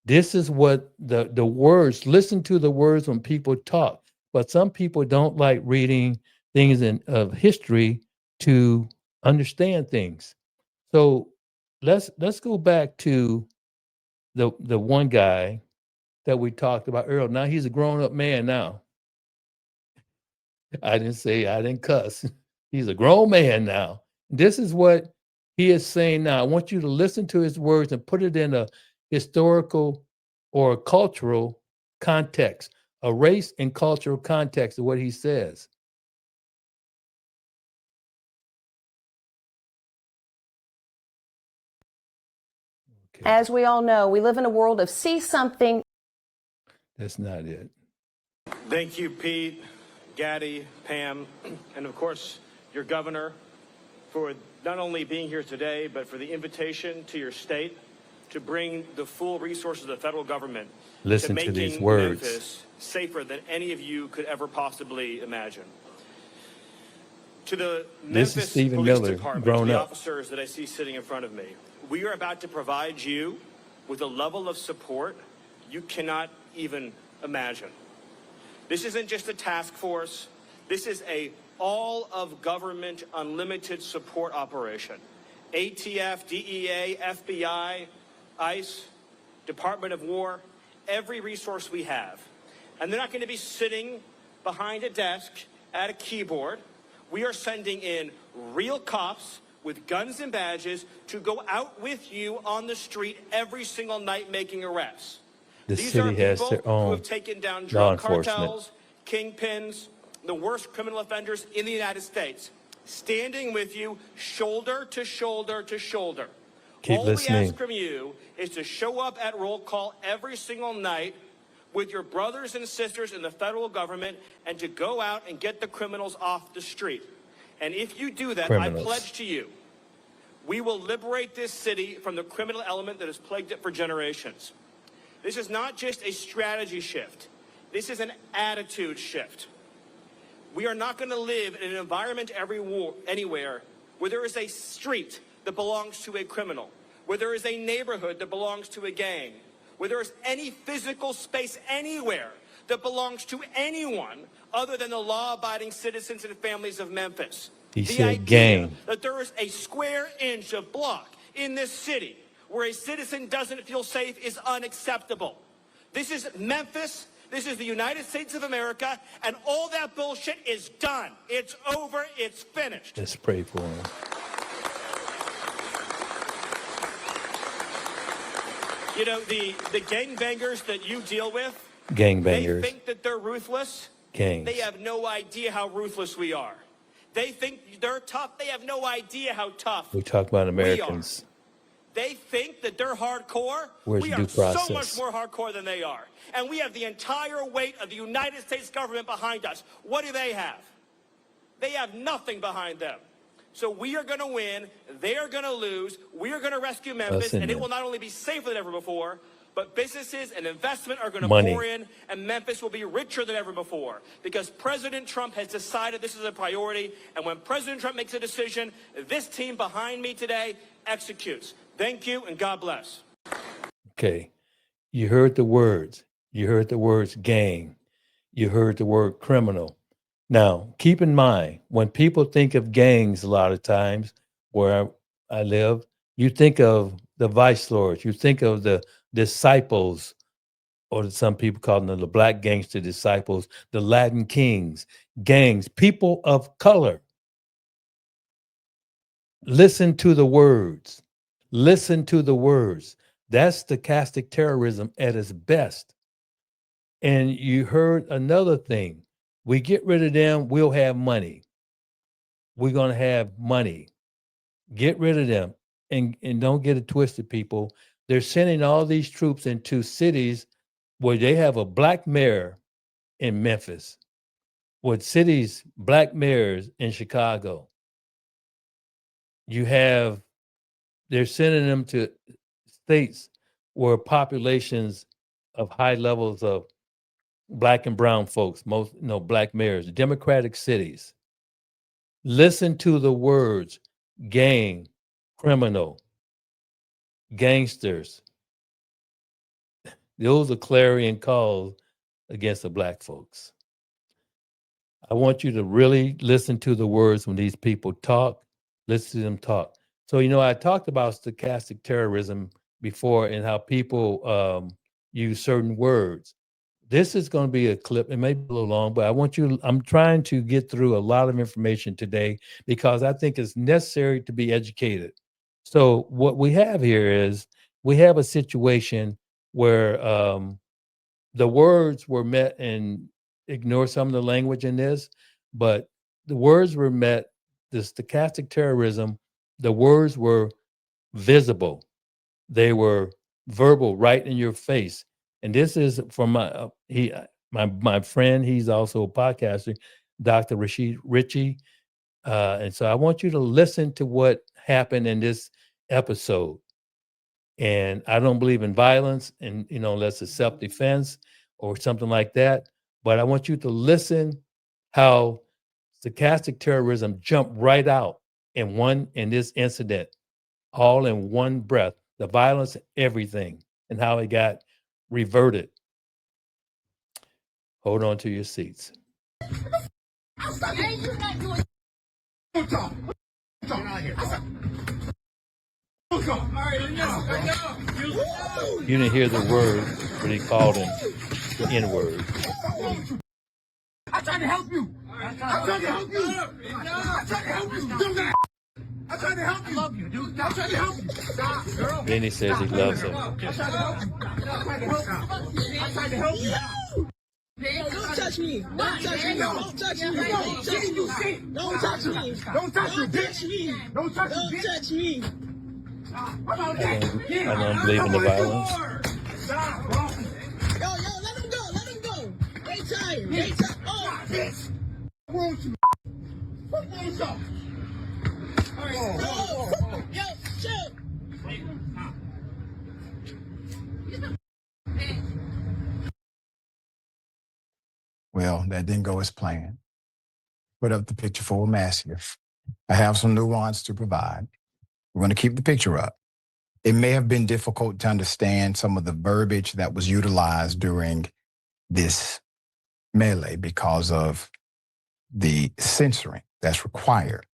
This is what the words, listen to the words when people talk. But some people don't like reading things of history to understand things. So let's go back to the one guy that we talked about earlier. Now he's a grown-up man now. I didn't cuss. He's a grown man now. This is what he is saying now. I want you to listen to his words and put it in a historical or a cultural context, a race and cultural context of what he says. Okay, As we all know, we live in a world of see something. that's not it. Thank you, Pete, Gaddy, Pam, and of course, your governor, for not only being here today, but for the invitation to your state to bring the full resources of the federal government Listen to to these making words. Memphis safer than any of you could ever possibly imagine. To the This is Memphis Stephen Police Miller, Department, grown to the up. officers that I see sitting in front of me, we are about to provide you with a level of support you cannot even imagine. This isn't just a task force. This is a all of government unlimited support operation. ATF, DEA, FBI, ICE, Department of War, every resource we have. And they're not going to be sitting behind a desk at a keyboard. We are sending in real cops with guns and badges to go out with you on the street every single night making arrests. The These city are has people their who own have taken down law drug enforcement. cartels, kingpins, the worst criminal offenders in the United States, standing with you shoulder to shoulder to shoulder. Keep All we listening. ask from you is to show up at roll call every single night with your brothers and sisters in the federal government and to go out and get the criminals off the street. And if you do that, Criminals. I pledge to you, we will liberate this city from the criminal element that has plagued it for generations. This is not just a strategy shift. This is an attitude shift. We are not going to live in an environment anywhere where there is a street that belongs to a criminal, where there is a neighborhood that belongs to a gang, where there is any physical space anywhere that belongs to anyone other than the law-abiding citizens and families of Memphis. He The said idea gang. that there is a square inch of block in this city where a citizen doesn't feel safe is unacceptable. This is Memphis. This is the United States of America, and all that bullshit is done. It's over. It's finished. Let's pray for him. You know, the gangbangers that you deal with, Gangbangers. they think that they're ruthless. Gangs. They have no idea how ruthless we are. They think they're tough. They have no idea how tough We talk about we are. Americans. They think that they're hardcore. Where's We due are so process? much more hardcore than they are. And we have the entire weight of the United States government behind us. What do they have? They have nothing behind them. So we are going to win. They are going to lose. We are going to rescue Memphis. in And it there. will not only be safer than ever before, but businesses and investment are going to Money. pour in, and Memphis will be richer than ever before. Because President Trump has decided this is a priority. And when President Trump makes a decision, this team behind me today executes. Thank you, and God bless. Okay. You heard the words. You heard the words gang. You heard the word criminal. Now, keep in mind, when people think of gangs a lot of times where I live, you think of the vice lords, you think of the disciples, or some people call them the black gangster disciples, the Latin kings, gangs, people of color. Listen to the words. Listen to the words. That's stochastic terrorism at its best. And you heard another thing. We get rid of them, we'll have money. We're going to have money. Get rid of them. and don't get it twisted, people. They're sending all these troops into cities where they have a black mayor in Memphis, with cities, black mayors in Chicago. They're sending them to states where populations of high levels of black and brown folks, most black mayors, Democratic cities. Listen to the words gang, criminal, gangsters. Those are clarion calls against the black folks. I want you to really listen to the words when these people talk, listen to them talk. So, I talked about stochastic terrorism before and how people use certain words. This is going to be a clip. It may be a little long, but I'm trying to get through a lot of information today because I think it's necessary to be educated. So what we have here is we have a situation where the words were met, and ignore some of the language in this, but the words were met, the stochastic terrorism, the words were visible. They were verbal, right in your face. And this is from my friend. He's also a podcaster, Dr. Rashid Ritchie. And so I want you to listen to what happened in this episode. And I don't believe in violence, and unless it's self-defense or something like that. But I want you to listen how stochastic terrorism jumped right out in this incident, all in one breath. The violence, everything, and how it got reverted. Hold on to your seats. You didn't hear the word, but he called him the N-word. I tried to help you. I tried to help you. I tried to help you. Do that. I tried to help you. I love you, dude. I tried to help you. Stop, girl. Then he says he loves him. I tried to help you. I tried to help you. I tried to help you. Don't touch me. Don't touch me. Don't touch me. Don't touch me. Don't touch me. Don't touch me, bitch. Don't touch me. Don't touch me. I don't believe in the violence. Yo, let him go. Let him go. They tired. They tired. Oh, bitch. What's up? All right. Yo, chill. Well, that didn't go as planned. Put up the picture for a mask here. I have some nuance to provide. We're going to keep the picture up. It may have been difficult to understand some of the verbiage that was utilized during this melee because of the censoring that's required.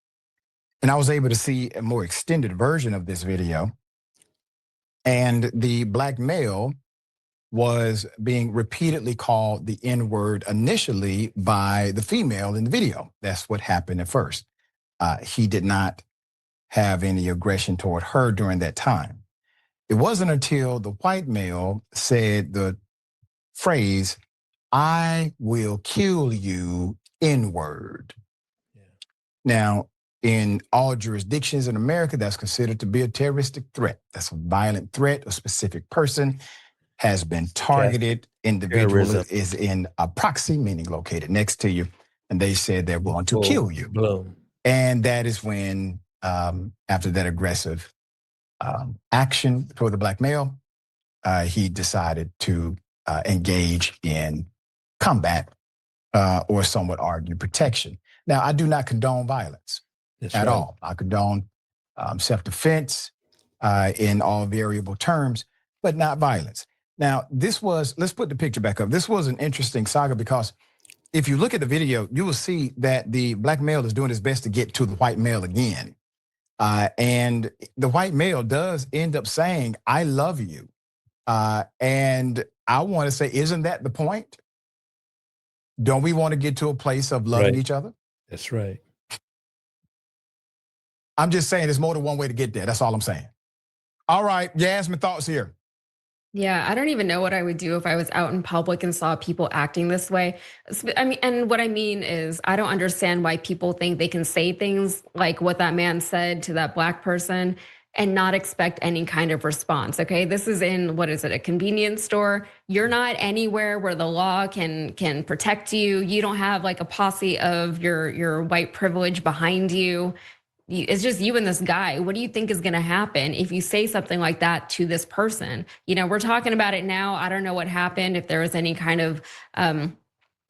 And I was able to see a more extended version of this video. And the black male was being repeatedly called the N-word initially by the female in the video. That's what happened at first. He did not have any aggression toward her during that time. It wasn't until the white male said the phrase, "I will kill you, N-word." Yeah. Now, in all jurisdictions in America, that's considered to be a terroristic threat. That's a violent threat. A specific person has been targeted. Individual Terrorism is in a proxy, meaning located next to you, and they said they're going to kill you. Boom. And that is when, after that aggressive action toward the black male, he decided to engage in combat, or some would argue protection. Now, I do not condone violence at all. I condone self-defense in all variable terms, but not violence. Now, let's put the picture back up. This was an interesting saga because if you look at the video, you will see that the black male is doing his best to get to the white male again. And the white male does end up saying, "I love you." And I want to say, isn't that the point? Don't we want to get to a place of loving each other? That's right. I'm just saying there's more than one way to get there. That's all I'm saying. All right, Yasmin, thoughts here. Yeah, I don't even know what I would do if I was out in public and saw people acting this way. I mean, and what I mean is I don't understand why people think they can say things like what that man said to that black person and not expect any kind of response, okay? This is in, what is it, a convenience store? You're not anywhere where the law can protect you. You don't have like a posse of your white privilege behind you. It's just you and this guy. What do you think is gonna happen if you say something like that to this person? We're talking about it now. I don't know what happened, if there was any kind of,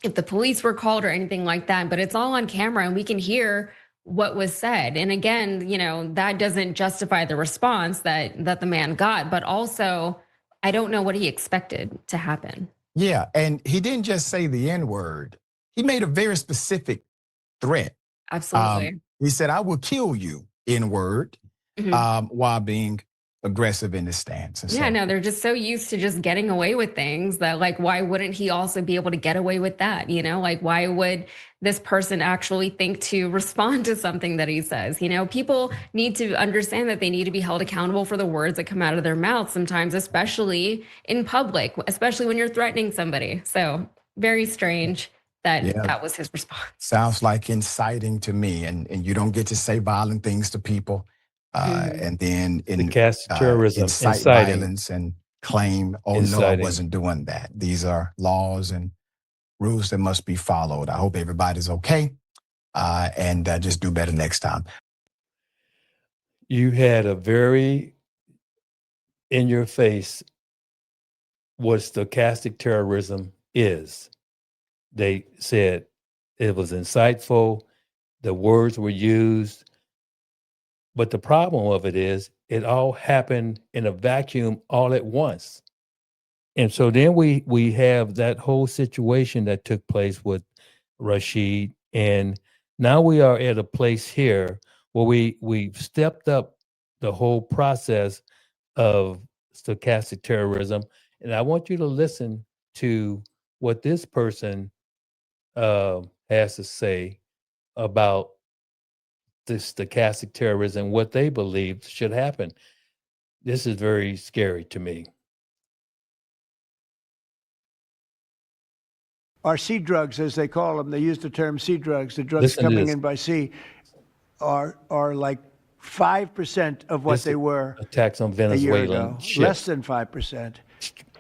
if the police were called or anything like that, but it's all on camera and we can hear what was said. And again, that doesn't justify the response that the man got, but also I don't know what he expected to happen. Yeah, and he didn't just say the N-word. He made a very specific threat. Absolutely. He said, I will kill you, N-word, while being aggressive in his stance. And Yeah, no, they're just so used to just getting away with things that, like, why wouldn't he also be able to get away with that? Like, why would this person actually think to respond to something that he says? People need to understand that they need to be held accountable for the words that come out of their mouth sometimes, especially in public, especially when you're threatening somebody. So very strange that that was his response. Sounds like inciting to me, and you don't get to say violent things to people. And then terrorism, incite inciting. violence and claim, oh no, I wasn't doing that. These are laws and rules that must be followed. I hope everybody's okay, and just do better next time. You had a very in your face what stochastic terrorism is. They said it was insightful, the words were used. But the problem of it is it all happened in a vacuum all at once. And so then we have that whole situation that took place with Rashid. And now we are at a place here where we've stepped up the whole process of stochastic terrorism. And I want you to listen to what this person has to say about this stochastic terrorism, what they believe should happen. This is very scary to me. Our sea drugs, as they call them, they use the term sea drugs. The drugs coming in by sea are like 5% of what they were attacks on Venezuelan ships. Less than 5%.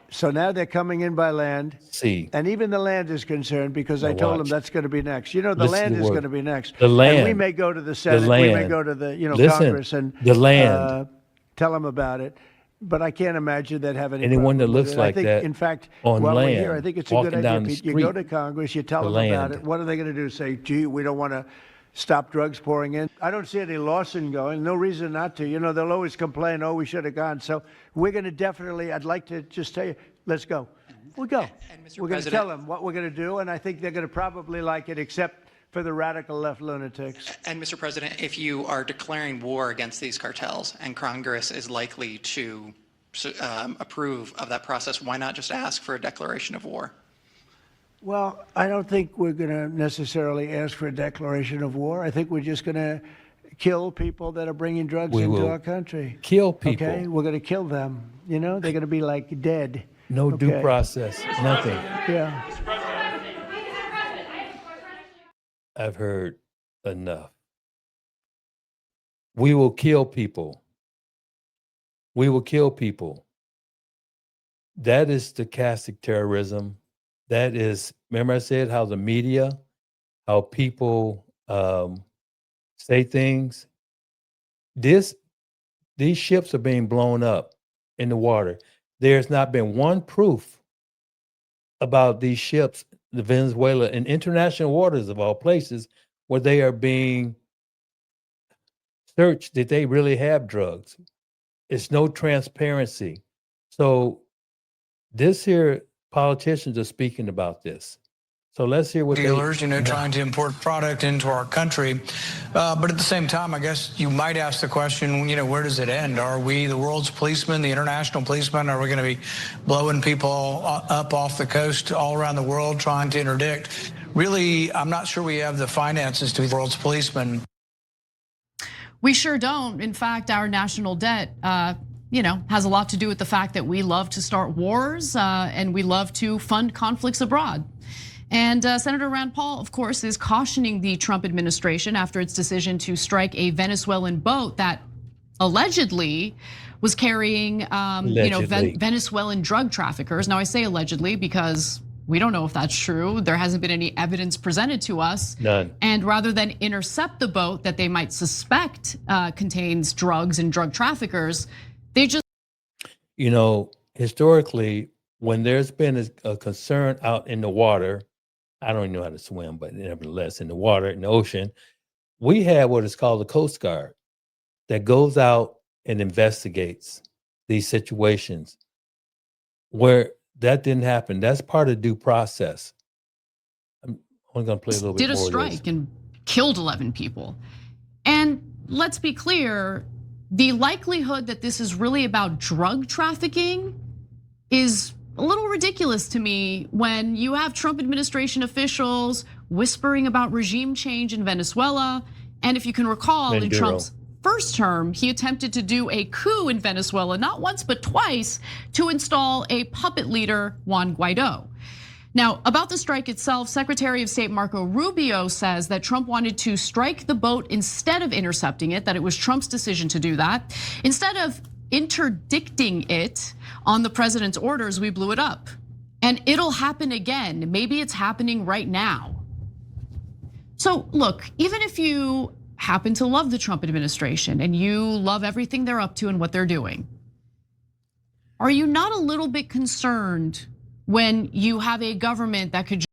So now they're coming in by land. Sea. And even the land is concerned because I told them that's going to be next. The land is going to be next. The land. And we may go to the Senate. We may go to the Congress and the land. Tell them about it. But I can't imagine that having anyone that looks like that. In fact, on while land, we're here, I think it's a good idea, Pete. You go to Congress, you tell them about it. What are they going to do? Say, gee, we don't want to stop drugs pouring in? I don't see any Lawson going. No reason not to. They'll always complain, oh, we should have gone. So we're going to definitely, I'd like to just tell you, let's go. We'll go. We're going to tell them what we're going to do, and I think they're going to probably like it, except for the radical left lunatics. And Mr. President, if you are declaring war against these cartels and Congress is likely to approve of that process, why not just ask for a declaration of war? Well, I don't think we're going to necessarily ask for a declaration of war. I think we're just going to kill people that are bringing drugs into our country. Kill people. Okay, we're going to kill them. They're going to be like dead. No due process, nothing. Yeah. I've heard enough. We will kill people. We will kill people. That is stochastic terrorism. That is, remember I said how the media, how people say things. These ships are being blown up in the water. There's not been one proof about these ships, the Venezuela in international waters of all places, where they are being searched that they really have drugs. It's no transparency. So this here, politicians are speaking about this. So let's hear what dealers, trying to import product into our country. But at the same time, I guess you might ask the question, where does it end? Are we the world's policemen, the international policemen? Are we going to be blowing people up off the coast all around the world trying to interdict? Really, I'm not sure we have the finances to be the world's policemen. We sure don't. In fact, our national debt, has a lot to do with the fact that we love to start wars and we love to fund conflicts abroad. And Senator Rand Paul, of course, is cautioning the Trump administration after its decision to strike a Venezuelan boat that allegedly was carrying, Venezuelan drug traffickers. Now I say allegedly because we don't know if that's true. There hasn't been any evidence presented to us. None. And rather than intercept the boat that they might suspect contains drugs and drug traffickers, they just. Historically, when there's been a concern out in the water, I don't even know how to swim, but nevertheless, in the water, in the ocean, we have what is called the Coast Guard that goes out and investigates these situations where that didn't happen. That's part of due process. I'm only going to play a little bit more. Did a strike and killed 11 people. And let's be clear, the likelihood that this is really about drug trafficking is a little ridiculous to me when you have Trump administration officials whispering about regime change in Venezuela. And if you can recall, in Trump's first term, he attempted to do a coup in Venezuela, not once, but twice, to install a puppet leader, Juan Guaido. Now, about the strike itself, Secretary of State Marco Rubio says that Trump wanted to strike the boat instead of intercepting it, that it was Trump's decision to do that. Instead of interdicting it on the president's orders, we blew it up. And it'll happen again. Maybe it's happening right now. So look, even if you happen to love the Trump administration and you love everything they're up to and what they're doing, are you not a little bit concerned when you have a government that could?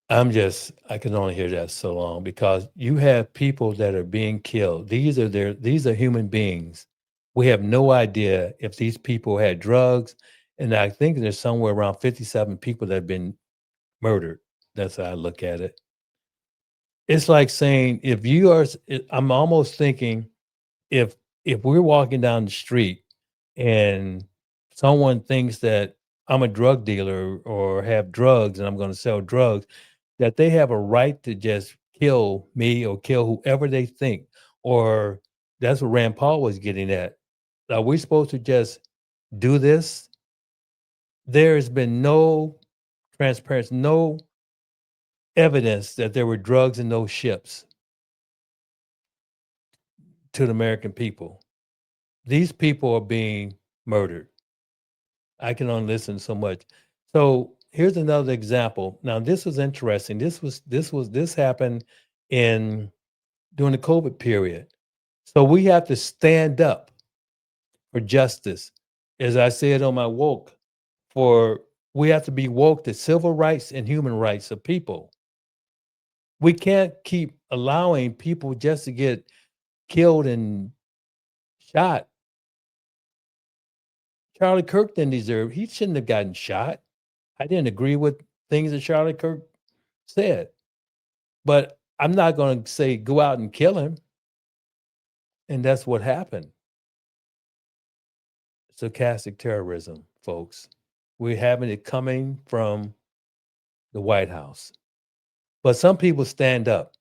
I can only hear that so long because you have people that are being killed. These are human beings. We have no idea if these people had drugs. And I think there's somewhere around 57 people that have been murdered. That's how I look at it. It's like saying, I'm almost thinking if we're walking down the street and someone thinks that I'm a drug dealer or have drugs and I'm going to sell drugs, that they have a right to just kill me or kill whoever they think. Or that's what Rand Paul was getting at. Are we supposed to just do this? There has been no transparency, no evidence that there were drugs in those ships to the American people. These people are being murdered. I can only listen so much. So here's another example. Now this was interesting. This happened during the COVID period. So we have to stand up for justice. As I said on my woke, we have to be woke to civil rights and human rights of people. We can't keep allowing people just to get killed and shot. Charlie Kirk didn't deserve, he shouldn't have gotten shot. I didn't agree with things that Charlie Kirk said. But I'm not going to say go out and kill him. And that's what happened. Stochastic terrorism, folks. We're having it coming from the White House. But some people stand up.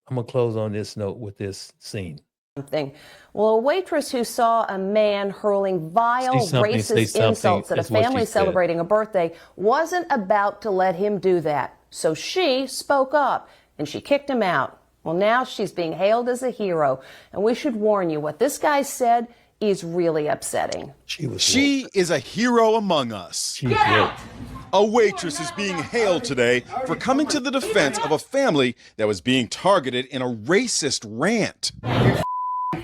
I'm going to close on this note with this scene. Well, a waitress who saw a man hurling vile racist insults at a family celebrating a birthday wasn't about to let him do that. So she spoke up and she kicked him out. Well, now she's being hailed as a hero. And we should warn you, what this guy said is really upsetting. She is a hero among us. Get out! A waitress is being hailed today for coming to the defense of a family that was being targeted in a racist rant.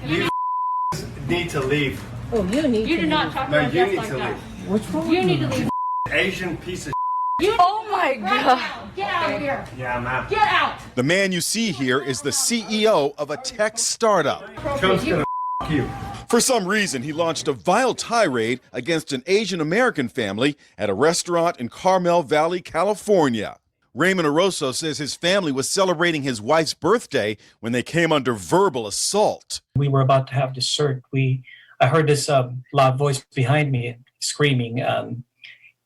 You need to leave. Oh, you need to do not talk about you need like to that. leave. What's wrong? You need to leave. Asian piece of Oh my God. Get out of here. Yeah, I'm out. Get out. The man you see here is the CEO of a tech startup. Trump's gonna you. For some reason, he launched a vile tirade against an Asian American family at a restaurant in Carmel Valley, California. Raymond Oroso says his family was celebrating his wife's birthday when they came under verbal assault. We were about to have dessert. I heard this loud voice behind me screaming,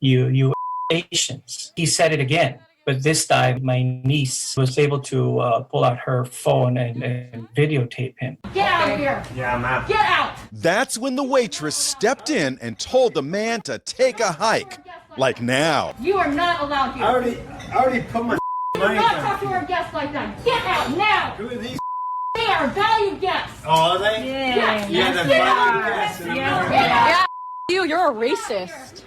you Asians. He said it again, but this time my niece was able to pull out her phone and videotape him. Get out of here. Yeah, I'm out. Get out. That's when the waitress stepped in and told the man to take a hike. Like now. You are not allowed here. I already put my Do money not down. talk to our guests like that. Get out now. Who are these? Stay are value guests. Oh, are they? Yeah. Yeah, the value guests in America. Yeah. You're a racist.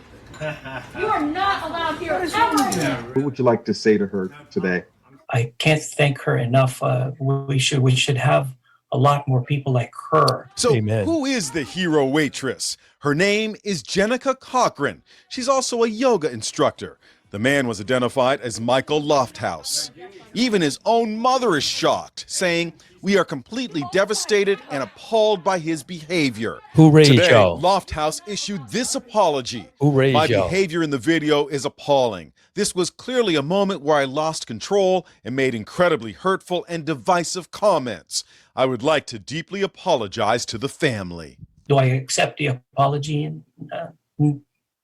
You are not allowed here ever. What would you like to say to her today? I can't thank her enough. We should have a lot more people like her. So Amen. Who is the hero waitress? Her name is Jenica Cochran. She's also a yoga instructor. The man was identified as Michael Lofthouse. Even his own mother is shocked, saying, "We are completely devastated and appalled by his behavior." Who raised Today, y'all? Lofthouse issued this apology. Who raised My y'all? behavior in the video is appalling. This was clearly a moment where I lost control and made incredibly hurtful and divisive comments. I would like to deeply apologize to the family. Do I accept the apology?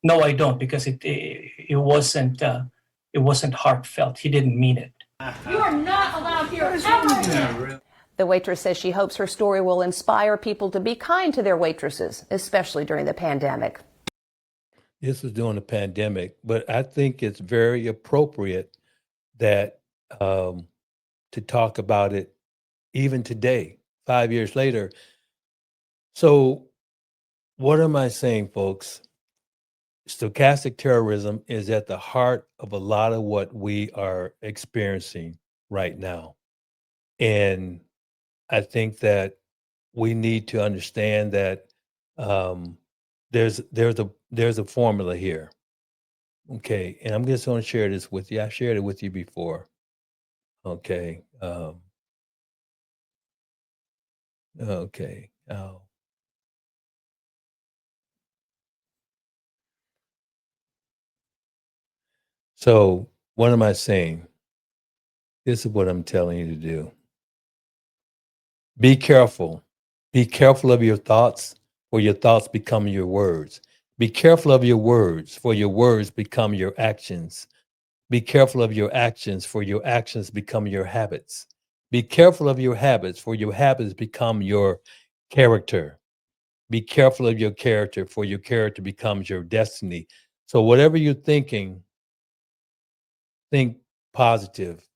No, I don't, because it wasn't heartfelt. He didn't mean it. You are not allowed here ever. The waitress says she hopes her story will inspire people to be kind to their waitresses, especially during the pandemic. This was during the pandemic, but I think it's very appropriate that to talk about it even today, 5 years later. So what am I saying, folks? Stochastic terrorism is at the heart of a lot of what we are experiencing right now. And I think that we need to understand that there's a formula here. Okay. And I'm just going to share this with you. I shared it with you before. Okay. Okay. So what am I saying? This is what I'm telling you to do. Be careful. Be careful of your thoughts, for your thoughts become your words. Be careful of your words, for your words become your actions. Be careful of your actions, for your actions become your habits. Be careful of your habits, for your habits become your character. Be careful of your character, for your character becomes your destiny. So whatever you're thinking, think positive.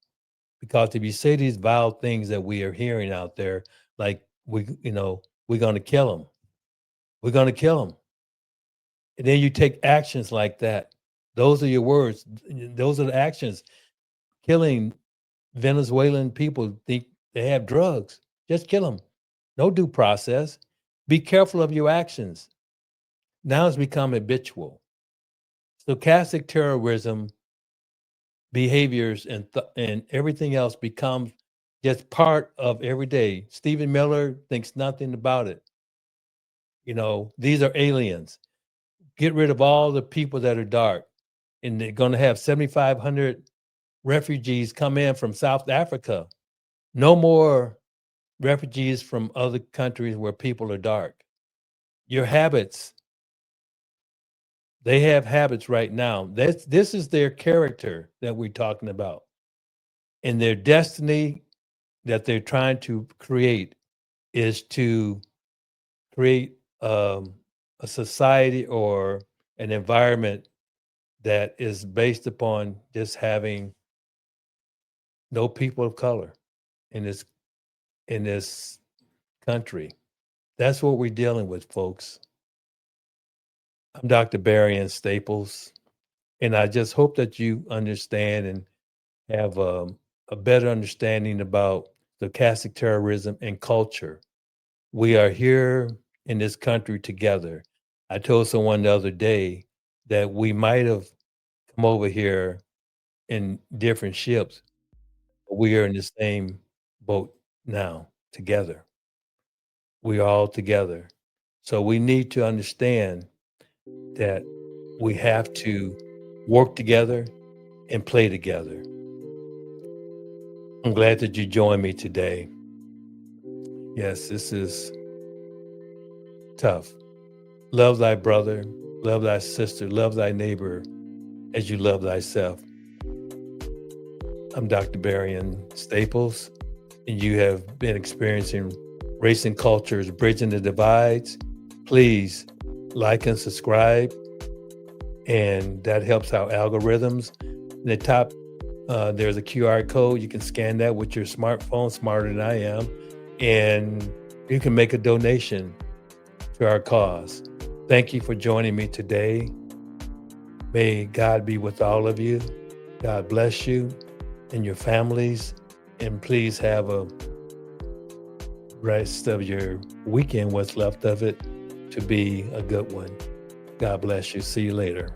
Because if you say these vile things that we are hearing out there, like we're going to kill them. We're going to kill them. And then you take actions like that. Those are your words. Those are the actions. Killing Venezuelan people think they have drugs. Just kill them. No due process. Be careful of your actions. Now it's become habitual. Stochastic terrorism behaviors and everything else becomes just part of every day. Stephen Miller thinks nothing about it. These are aliens. Get rid of all the people that are dark. And they're going to have 7,500 refugees come in from South Africa. No more refugees from other countries where people are dark. Your habits. They have habits right now. This is their character that we're talking about. And their destiny that they're trying to create is to create a society or an environment that is based upon just having no people of color in this country. That's what we're dealing with, folks. I'm Dr. Barry Staples, and I just hope that you understand and have a better understanding about stochastic terrorism and culture. We are here in this country together. I told someone the other day that we might have come over here in different ships, but we are in the same boat now together. We are all together. So we need to understand that we have to work together and play together. I'm glad that you joined me today. Yes, this is tough. Love thy brother, love thy sister, love thy neighbor as you love thyself. I'm Dr. Barry Staples, and you have been experiencing Race and Cultures Bridging the Divides. Please like and subscribe, and that helps our algorithms. In the top, there's a QR code. You can scan that with your smartphone, smarter than I am, and you can make a donation to our cause. Thank you for joining me today. May God be with all of you. God bless you and your families. And please have a rest of your weekend, what's left of it, to be a good one. God bless you. See you later.